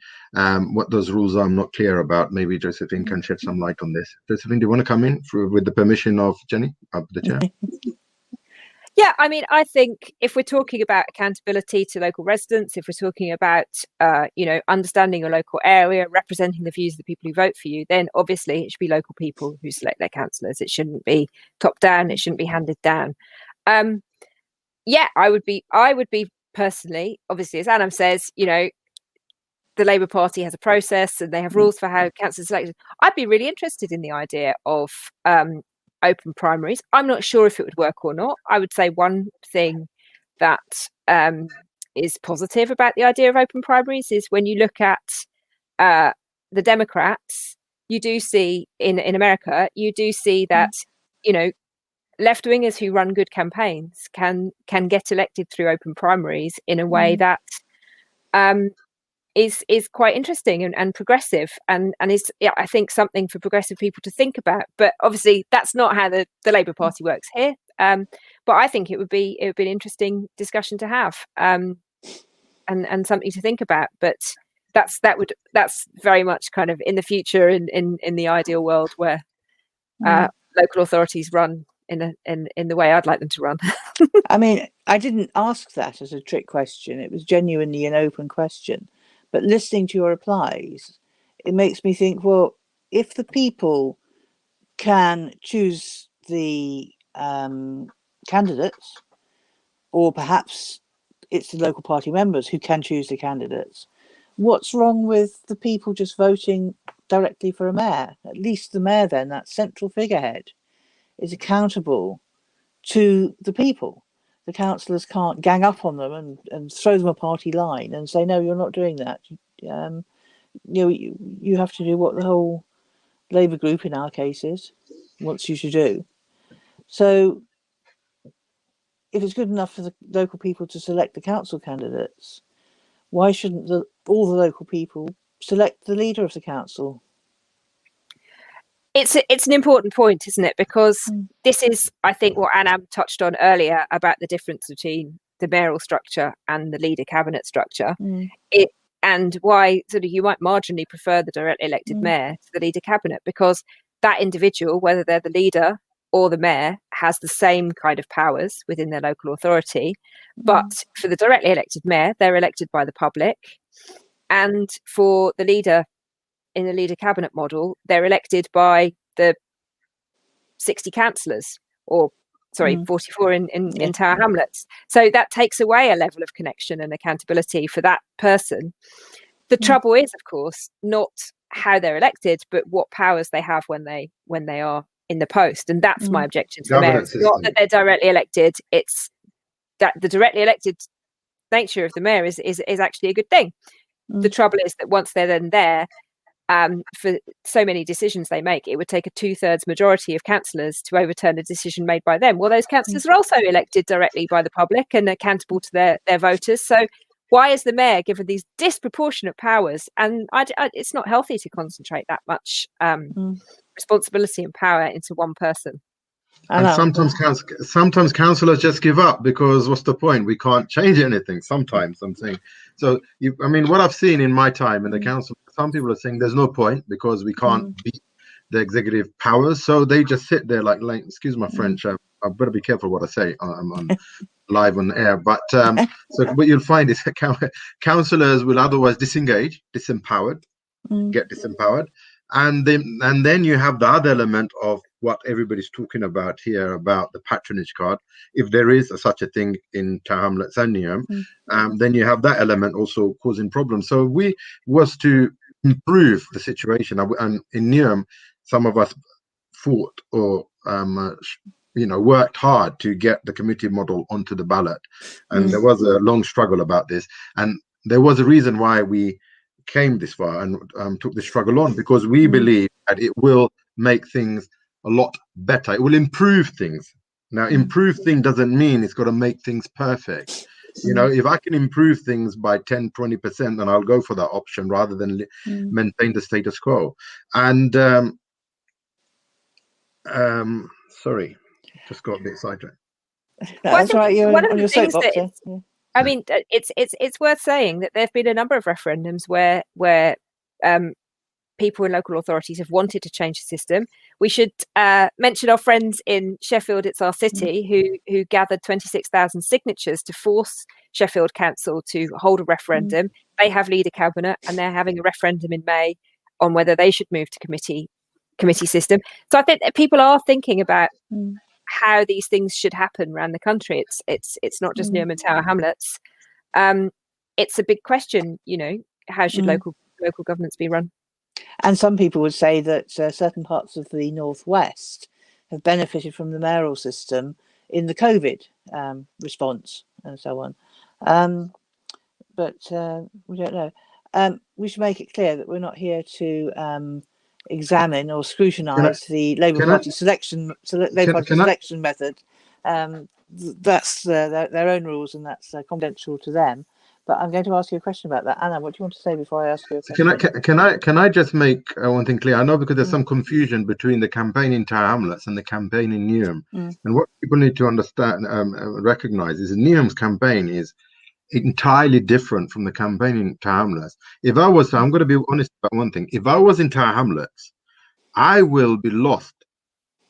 What those rules are, I'm not clear about. Maybe Josephine can shed some light on this. Josephine, do you want to come in with the permission of Jenny, the chair? Yeah, I mean, I think if we're talking about accountability to local residents, if we're talking about, understanding your local area, representing the views of the people who vote for you, then obviously it should be local people who select their councillors. It shouldn't be top down. It shouldn't be handed down. I would be personally, obviously, as Anam says, the Labour Party has a process and they have rules for how councillors are selected. I'd be really interested in the idea of open primaries. I'm not sure if it would work or not. I would say one thing that is positive about the idea of open primaries is when you look at the Democrats, you do see in America, you do see that left-wingers who run good campaigns can get elected through open primaries in a way that is quite interesting and progressive and is, I think, something for progressive people to think about. But obviously that's not how the Labour Party works here. But I think it would be an interesting discussion to have, and something to think about. But that's very much kind of in the future, in the ideal world where local authorities run in the way I'd like them to run. I mean, I didn't ask that as a trick question. It was genuinely an open question. But listening to your replies, it makes me think, well, if the people can choose the candidates, or perhaps it's the local party members who can choose the candidates, what's wrong with the people just voting directly for a mayor? At least the mayor, then, that central figurehead, is accountable to the people. The councillors can't gang up on them and throw them a party line and say, no, you're not doing that. You have to do what the whole Labour group, in our cases, wants you to do. So if it's good enough for the local people to select the council candidates, why shouldn't all the local people select the leader of the council? It's an important point, isn't it? Because this is, I think, what Anam touched on earlier about the difference between the mayoral structure and the leader cabinet structure. and why sort of you might marginally prefer the directly elected mayor to the leader cabinet, because that individual, whether they're the leader or the mayor, has the same kind of powers within their local authority. But for the directly elected mayor, they're elected by the public. And for the leader in the leader cabinet model, they're elected by the 60 councillors, or sorry, 44 in Tower Hamlets. So that takes away a level of connection and accountability for that person. The trouble is, of course, not how they're elected, but what powers they have when they are in the post. And that's my objection to the mayor. It's not that they're directly elected, it's that the directly elected nature of the mayor is actually a good thing. The trouble is that once they're then there, for so many decisions they make, it would take a 2/3 majority of councillors to overturn a decision made by them. Well, those councillors are also elected directly by the public and accountable to their voters. So why is the mayor given these disproportionate powers? And it's not healthy to concentrate that much responsibility and power into one person. And sometimes councillors just give up because what's the point? We can't change anything. Sometimes I'm saying. So I mean, what I've seen in my time in the council, some people are saying there's no point because we can't beat the executive powers. So they just sit there like excuse my French. I better be careful what I say. I'm on live on air. But so what you'll find is councillors will otherwise disengage, disempowered, get disempowered. And then you have the other element of what everybody's talking about here about the patronage card. If there is such a thing in Tower Hamlets and Newham, then you have that element also causing problems. So we was to improve the situation. And in Newham, some of us fought or worked hard to get the committee model onto the ballot. And there was a long struggle about this. And there was a reason why we came this far and took the struggle on, because we believe that it will make things a lot better. It will improve things. Now, improve thing doesn't mean it's got to make things perfect. If I can improve things by 10-20%, then I'll go for that option rather than maintain the status quo. And sorry, just got a bit sidetracked. That's right. You're on your soapbox. I mean, it's worth saying that there have been a number of referendums where people in local authorities have wanted to change the system. We should mention our friends in Sheffield, It's Our City, who gathered 26,000 signatures to force Sheffield Council to hold a referendum. They have leader cabinet, and they're having a referendum in May on whether they should move to committee system. So I think that people are thinking about how these things should happen around the country. It's not just Newham and Tower Hamlets. It's a big question, how should local governments be run? And some people would say that certain parts of the northwest have benefited from the mayoral system in the COVID response and so on. But we don't know. We should make it clear that we're not here to examine or scrutinise the Labour Party selection method. That's their own rules, and that's confidential to them. But I'm going to ask you a question about that. Anna, what do you want to say before I ask you a question? Can I just make one thing clear? I know because there's some confusion between the campaign in Tower Hamlets and the campaign in Newham. And what people need to understand, recognise, is Newham's campaign is entirely different from the campaign in Tower Hamlets. I'm going to be honest about one thing. If I was in Tower Hamlets, I will be lost.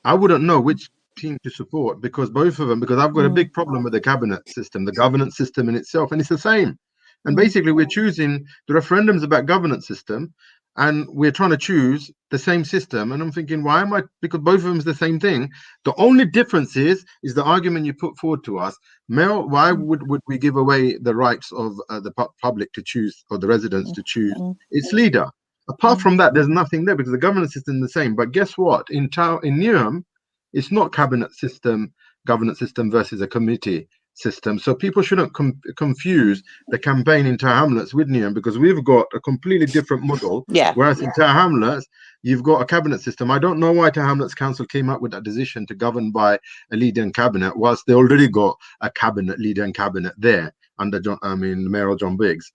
I wouldn't know which team to support because I've got a big problem with the cabinet system, the governance system in itself, and it's the same. And basically, we're choosing the referendums about governance system, and we're trying to choose the same system. And I'm thinking, why am I? Because both of them is the same thing. The only difference is the argument you put forward to us. Mel, why would we give away the rights of the public to choose, or the residents to choose its leader? Apart from that, there's nothing there because the governance system is the same. But guess what? In Newham, it's not governance system versus a committee system. So people shouldn't confuse the campaign in Tower Hamlets with Newham, because we've got a completely different model. Whereas in Tower Hamlets, you've got a cabinet system. I don't know why Tower Hamlets Council came up with that decision to govern by a leader and cabinet, whilst they already got a leader and cabinet there under Mayor John Biggs.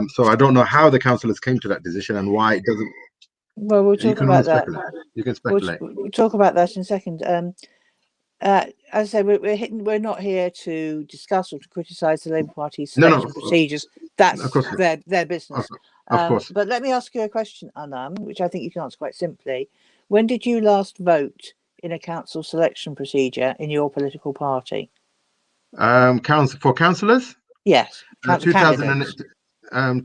So I don't know how the councillors came to that decision and why it doesn't. Well, we'll talk about that. You can speculate. We'll talk about that in a second. As I say, we're not here to discuss or to criticise the Labour Party's selection procedures. That's Of course, their business. of course. But let me ask you a question, Anam, which I think you can answer quite simply. When did you last vote in a council selection procedure in your political party? For councillors? Yes, council 2000 candidates.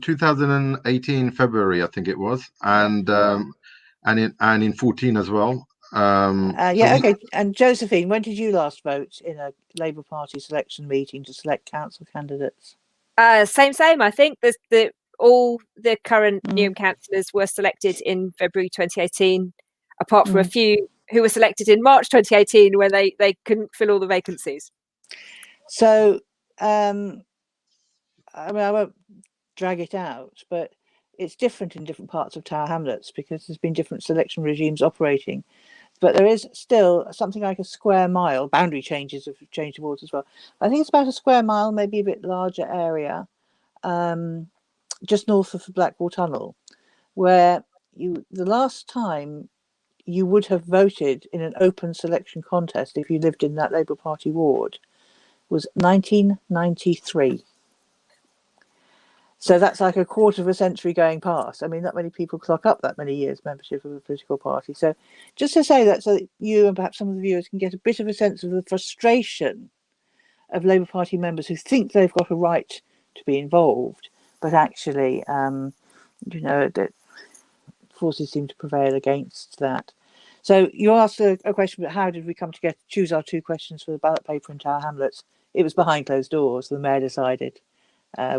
2018 February, I think it was, and in 14 as well. Okay. And Josephine, when did you last vote in a Labour Party selection meeting to select council candidates? Same. I think all the current Newham councillors were selected in February 2018, apart from a few who were selected in March 2018 when they couldn't fill all the vacancies. So, I mean, I won't drag it out, but it's different in different parts of Tower Hamlets because there's been different selection regimes operating. But there is still something like a square mile. Boundary changes have changed towards as well. I think it's about a square mile, maybe a bit larger area, just north of the Blackwall Tunnel, where the last time you would have voted in an open selection contest if you lived in that Labour Party ward was 1993. So that's like a quarter of a century going past. I mean, not many people clock up that many years membership of a political party. So just to say that so that you and perhaps some of the viewers can get a bit of a sense of the frustration of Labour Party members who think they've got a right to be involved, but actually, that forces seem to prevail against that. So you asked a question about how did we come to choose our two questions for the ballot paper in Tower Hamlets. It was behind closed doors. The mayor decided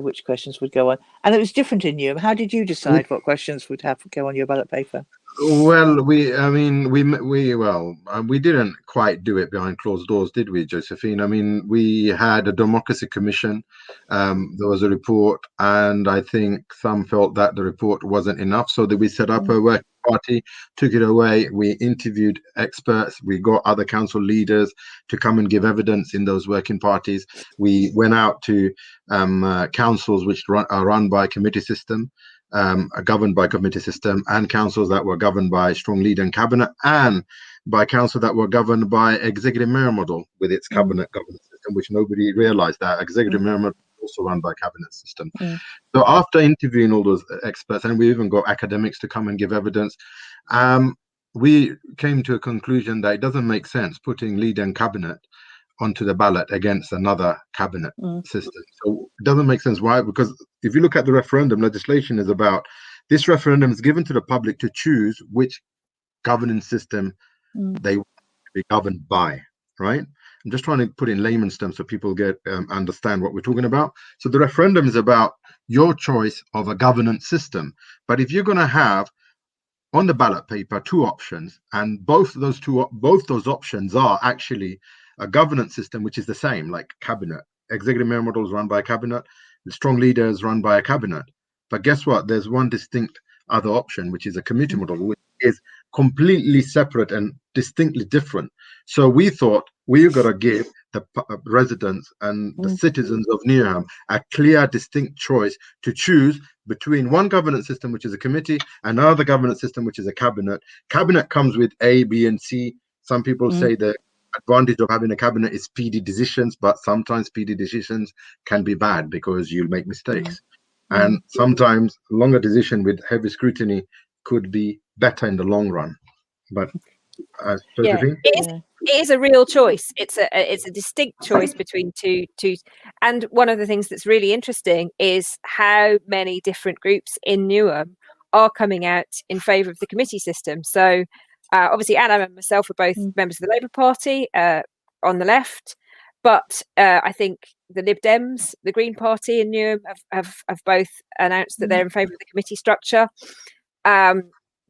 which questions would go on, and it was different in Newham. How did you decide what questions would go on your ballot paper? Well, we didn't quite do it behind closed doors, did we, Josephine? I mean, we had a democracy commission. There was a report, and I think some felt that the report wasn't enough, so that we set up a working party, took it away. We interviewed experts. We got other council leaders to come and give evidence in those working parties. We went out to councils which are run by committee system. Are governed by committee system, and councils that were governed by strong leader and cabinet, and by council that were governed by executive mayor model with its cabinet governance system, which nobody realized that executive mayor model is also run by cabinet system. So after interviewing all those experts, and we even got academics to come and give evidence, we came to a conclusion that it doesn't make sense putting leader and cabinet onto the ballot against another cabinet system. So it doesn't make sense. Why? Because if you look at the referendum, legislation is about this referendum is given to the public to choose which governance system they want to be governed by, right? I'm just trying to put in layman's terms so people understand what we're talking about. So the referendum is about your choice of a governance system. But if you're going to have on the ballot paper two options, and both those options are actually a governance system which is the same, like cabinet. Executive mayor model is run by a cabinet, the strong leader is run by a cabinet. But guess what? There's one distinct other option, which is a committee model, which is completely separate and distinctly different. So we thought we've got to give the residents and the citizens of Newham a clear, distinct choice to choose between one governance system, which is a committee, and another governance system, which is a cabinet. Cabinet comes with A, B, and C. Some people say the advantage of having a cabinet is speedy decisions, but sometimes speedy decisions can be bad because you'll make mistakes. And sometimes longer decision with heavy scrutiny could be better in the long run. But Josephine? It is a real choice. It's a distinct choice between two. And one of the things that's really interesting is how many different groups in Newham are coming out in favour of the committee system. So obviously, Anna and myself are both members of the Labour Party on the left, but I think the Lib Dems, the Green Party in Newham have both announced that they're in favour of the committee structure.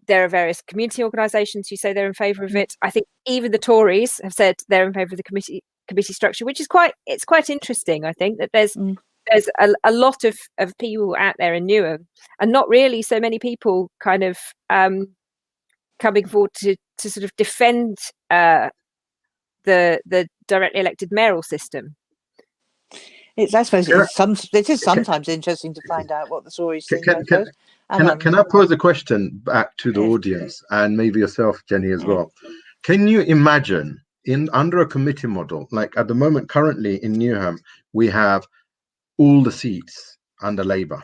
There are various community organisations who say they're in favour of it. I think even the Tories have said they're in favour of the committee structure, which is quite interesting. I think that there's a lot of people out there in Newham, and not really so many people kind of coming forward to sort of defend the directly elected mayoral system. I suppose it is sometimes interesting to find out what the Tories think. Can I pose a question back to the audience and maybe yourself, Jenny, as well? Can you imagine under a committee model, like at the moment currently in Newham, we have all the seats under Labour.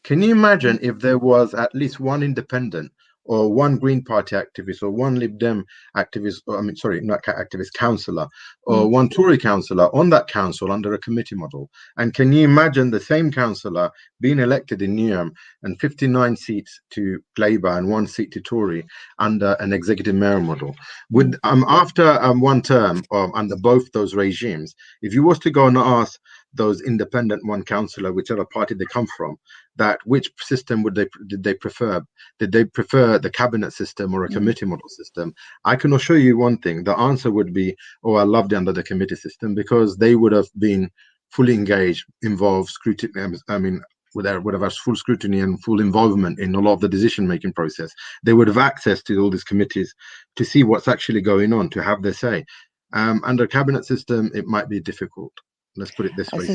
Can you imagine if there was at least one independent or one Green Party activist or one Lib Dem activist, or, I mean, sorry, not activist, councillor, or one Tory councillor on that council under a committee model? And can you imagine the same councillor being elected in Newham and 59 seats to Labour and 1 seat to Tory under an executive mayor model? Would after one term under both those regimes, if you was to go and ask those independent one councillor, whichever party they come from, that which system did they prefer? Did they prefer the cabinet system or a committee model system? I can assure you one thing: the answer would be, "Oh, I loved it under the committee system," because they would have been fully engaged, involved, scrutiny. I mean, would have had full scrutiny and full involvement in a lot of the decision-making process. They would have access to all these committees to see what's actually going on, to have their say. Under a cabinet system, it might be difficult. Let's put it this way.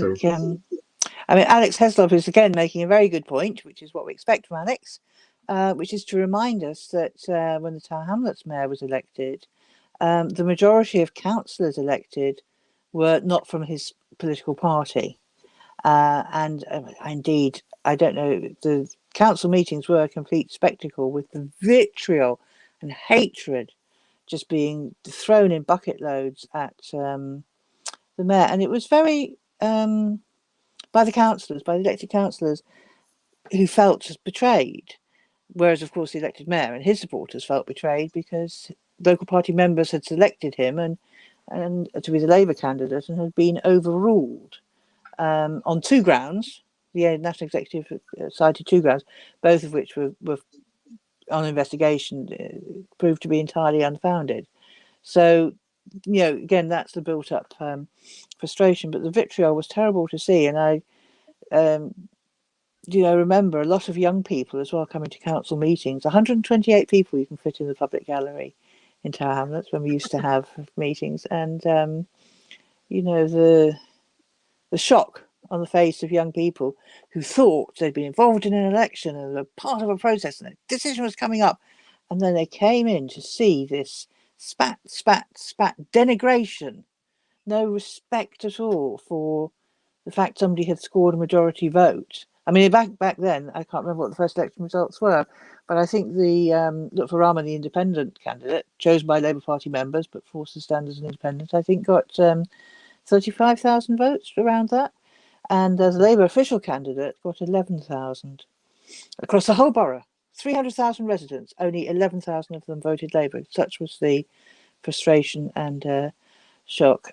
I mean, Alex Heslop is again making a very good point, which is what we expect from Alex, which is to remind us that when the Tower Hamlets mayor was elected, the majority of councillors elected were not from his political party. And indeed, I don't know, the council meetings were a complete spectacle with the vitriol and hatred just being thrown in bucket loads at the mayor. And it was very... by the councillors, by the elected councillors, who felt betrayed. Whereas, of course, the elected mayor and his supporters felt betrayed because local party members had selected him and to be the Labour candidate and had been overruled on 2 grounds. The National Executive cited 2 grounds, both of which were on investigation, proved to be entirely unfounded. So, you know, again, that's the built-up frustration. But the vitriol was terrible to see, and I, remember a lot of young people as well coming to council meetings. 128 people you can fit in the public gallery in Tower Hamlets when we used to have meetings, and the shock on the face of young people who thought they'd been involved in an election and were part of a process and a decision was coming up, and then they came in to see this spat denigration, no respect at all for the fact somebody had scored a majority vote. I mean, back then, I can't remember what the first election results were, but I think the Lutfur Rahman, the independent candidate, chosen by Labour Party members but forced to stand as an independent, I think got 35,000 votes, around that. And as a Labour official candidate, got 11,000 across the whole borough. 300,000 residents, only 11,000 of them voted Labour. Such was the frustration and shock.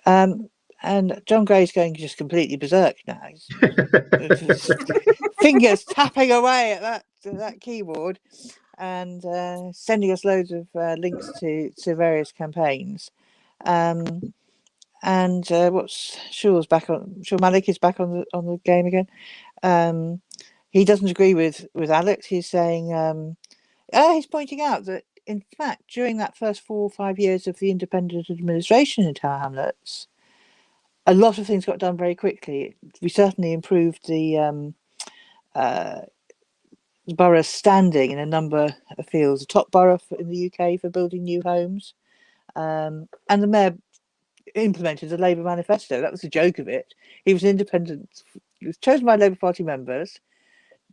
And John Gray's going just completely berserk now. Fingers tapping away at that keyboard and sending us loads of links to various campaigns. And what's Shaw's back on? Shaw Malik is back on the game again. He doesn't agree with Alex. He's saying he's pointing out that in fact during that first 4 or 5 years of the independent administration in Tower Hamlets, a lot of things got done very quickly. We certainly improved the borough's standing in a number of fields. The top borough in the UK for building new homes, and the mayor implemented the Labour manifesto. That was the joke of it. He was independent. He was chosen by Labour Party members,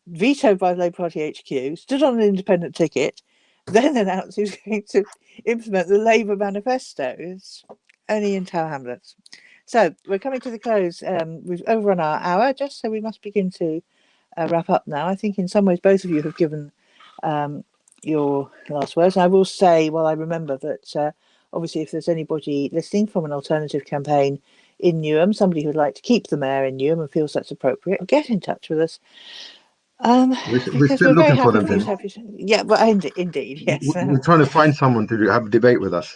vetoed by the Labour Party HQ, stood on an independent ticket, then announced he was going to implement the Labour manifesto. It's only in Tower Hamlets. So we're coming to the close. We've overrun our hour, just so we must begin to wrap up now. I think in some ways both of you have given your last words. And I will say, while I remember that obviously if there's anybody listening from an alternative campaign in Newham, somebody who would like to keep the mayor in Newham and feels that's appropriate, get in touch with us. We're still looking for them. Yeah, but indeed, yes. We're trying to find someone to have a debate with us.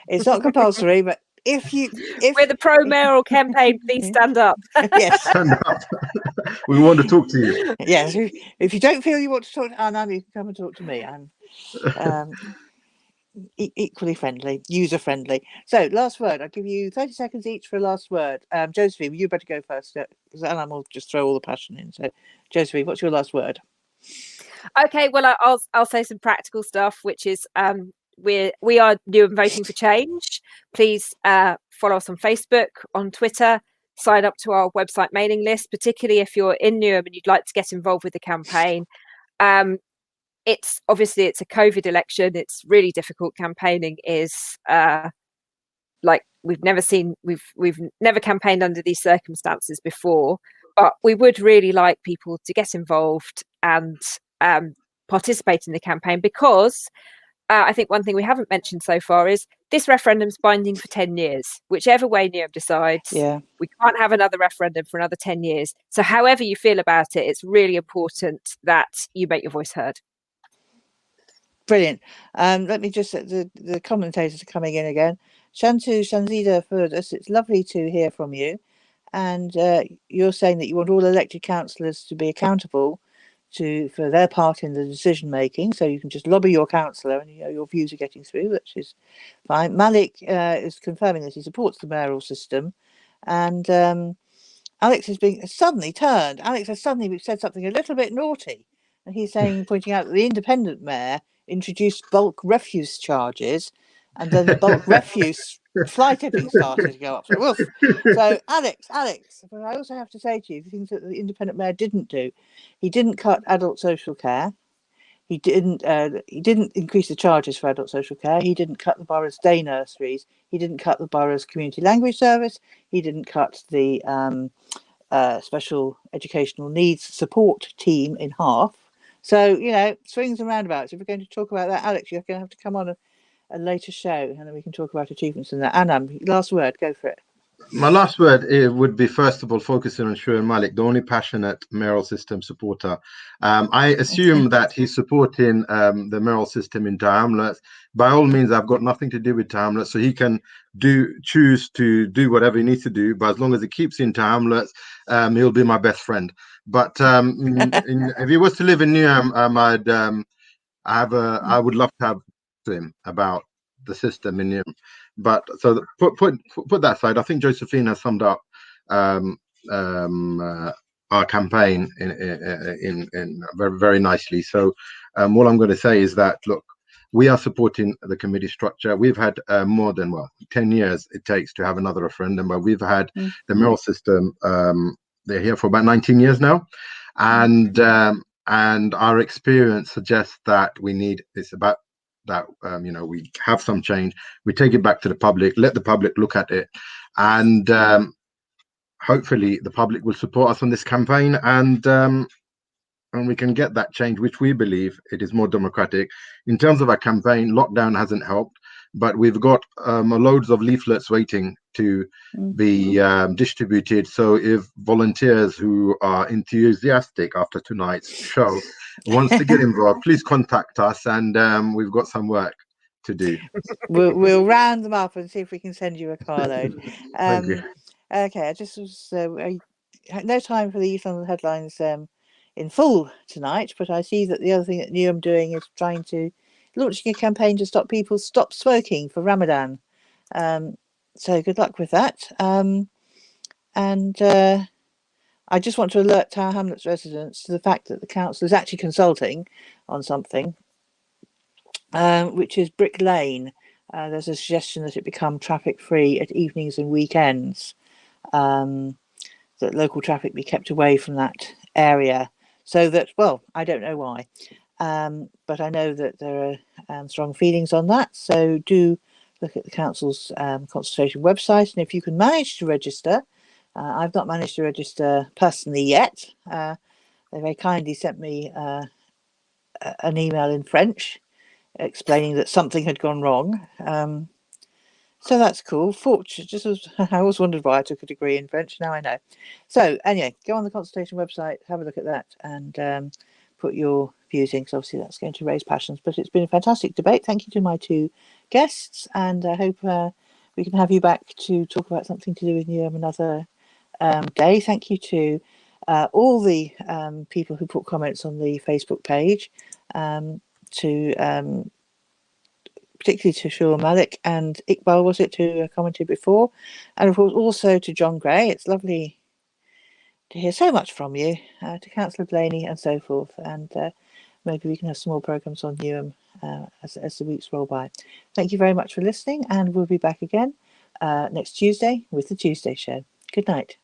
It's not compulsory, but if we're the pro-mayoral campaign, please stand up. Yes, stand up. We want to talk to you. Yes, if you don't feel you want to talk to Anam, you can come and talk to me. I'm equally friendly, user friendly. So, last word. I'll give you 30 seconds each for a last word. Josephine, you better go first because Anam will just throw all the passion in. So, Josephine, what's your last word? Okay, well, I'll say some practical stuff, which is we are Newham Voting for Change. Please follow us on Facebook, on Twitter, sign up to our website mailing list, particularly if you're in Newham and you'd like to get involved with the campaign. It's a COVID election. It's really difficult. Campaigning is like we've never campaigned under these circumstances before, but we would really like people to get involved and participate in the campaign, because I think one thing we haven't mentioned so far is this referendum's binding for 10 years. Whichever way Newham decides, we can't have another referendum for another 10 years. So however you feel about it, it's really important that you make your voice heard. Brilliant. Let me just, the commentators are coming in again. Shantu Shanzida Furdus, it's lovely to hear from you. And you're saying that you want all elected councillors to be accountable for their part in the decision making, so you can just lobby your councillor and your views are getting through, which is fine. Malik is confirming that he supports the mayoral system, and Alex has suddenly said something a little bit naughty, and he's pointing out that the independent mayor introduced bulk refuse charges, and then the bulk refuse fly tipping started to go up. So Alex, but I also have to say to you the things that the independent mayor didn't do. He didn't cut adult social care. He didn't increase the charges for adult social care. He didn't cut the borough's day nurseries. He didn't cut the borough's community language service. He didn't cut the special educational needs support team in half. So, swings and roundabouts. If we're going to talk about that, Alex, you're going to have to come on a later show, and then we can talk about achievements in that. Anam, last word, go for it. My last word would be, first of all, focusing on Shuaib Malik, the only passionate mayoral system supporter. I assume that he's supporting the mayoral system in Tower Hamlets. By all means, I've got nothing to do with Tower Hamlets, so he can choose to do whatever he needs to do. But as long as he keeps in Tower Hamlets, he'll be my best friend. But if he was to live in Newham, I would love to have to him about the system in Newham. But so put that aside, I think Josephine has summed up our campaign in very, very nicely. So all I'm going to say is that, look, we are supporting the committee structure. We've had more than 10 years it takes to have another referendum, but we've had the mayoral system. They're here for about 19 years now, and our experience suggests that it's about that we have some change, we take it back to the public, let the public look at it, and hopefully the public will support us on this campaign, and we can get that change, which we believe it is more democratic. In terms of our campaign, lockdown hasn't helped, but we've got loads of leaflets waiting to be distributed. So if volunteers who are enthusiastic after tonight's show wants to get involved, please contact us, and we've got some work to do. We'll round them up and see if we can send you a carload. Thank you. Okay, I just was no time for the Youth on the Headlines in full tonight, but I see that the other thing that Newham doing is launching a campaign to stop smoking for Ramadan. So good luck with that. And I just want to alert Tower Hamlets residents to the fact that the council is actually consulting on something, which is Brick Lane. There's a suggestion that it become traffic free at evenings and weekends, that local traffic be kept away from that area, so that, I don't know why, but I know that there are strong feelings on that. So do look at the council's consultation website, and if you can manage to register, I've not managed to register personally yet. They very kindly sent me an email in French explaining that something had gone wrong. So that's cool. I always wondered why I took a degree in French. Now I know. So anyway, go on the consultation website, have a look at that, and put your views in, because obviously that's going to raise passions. But it's been a fantastic debate. Thank you to my two guests, and I hope we can have you back to talk about something to do with Newham another day. Thank you to all the people who put comments on the Facebook page, particularly to Shuaib Malik and Iqbal, was it, who commented before, and of course also to John Gray. It's lovely to hear so much from you, to Councillor Blaney and so forth, and maybe we can have some more programmes on Newham as the weeks roll by. Thank you very much for listening, and we'll be back again next Tuesday with the Tuesday Show. Good night.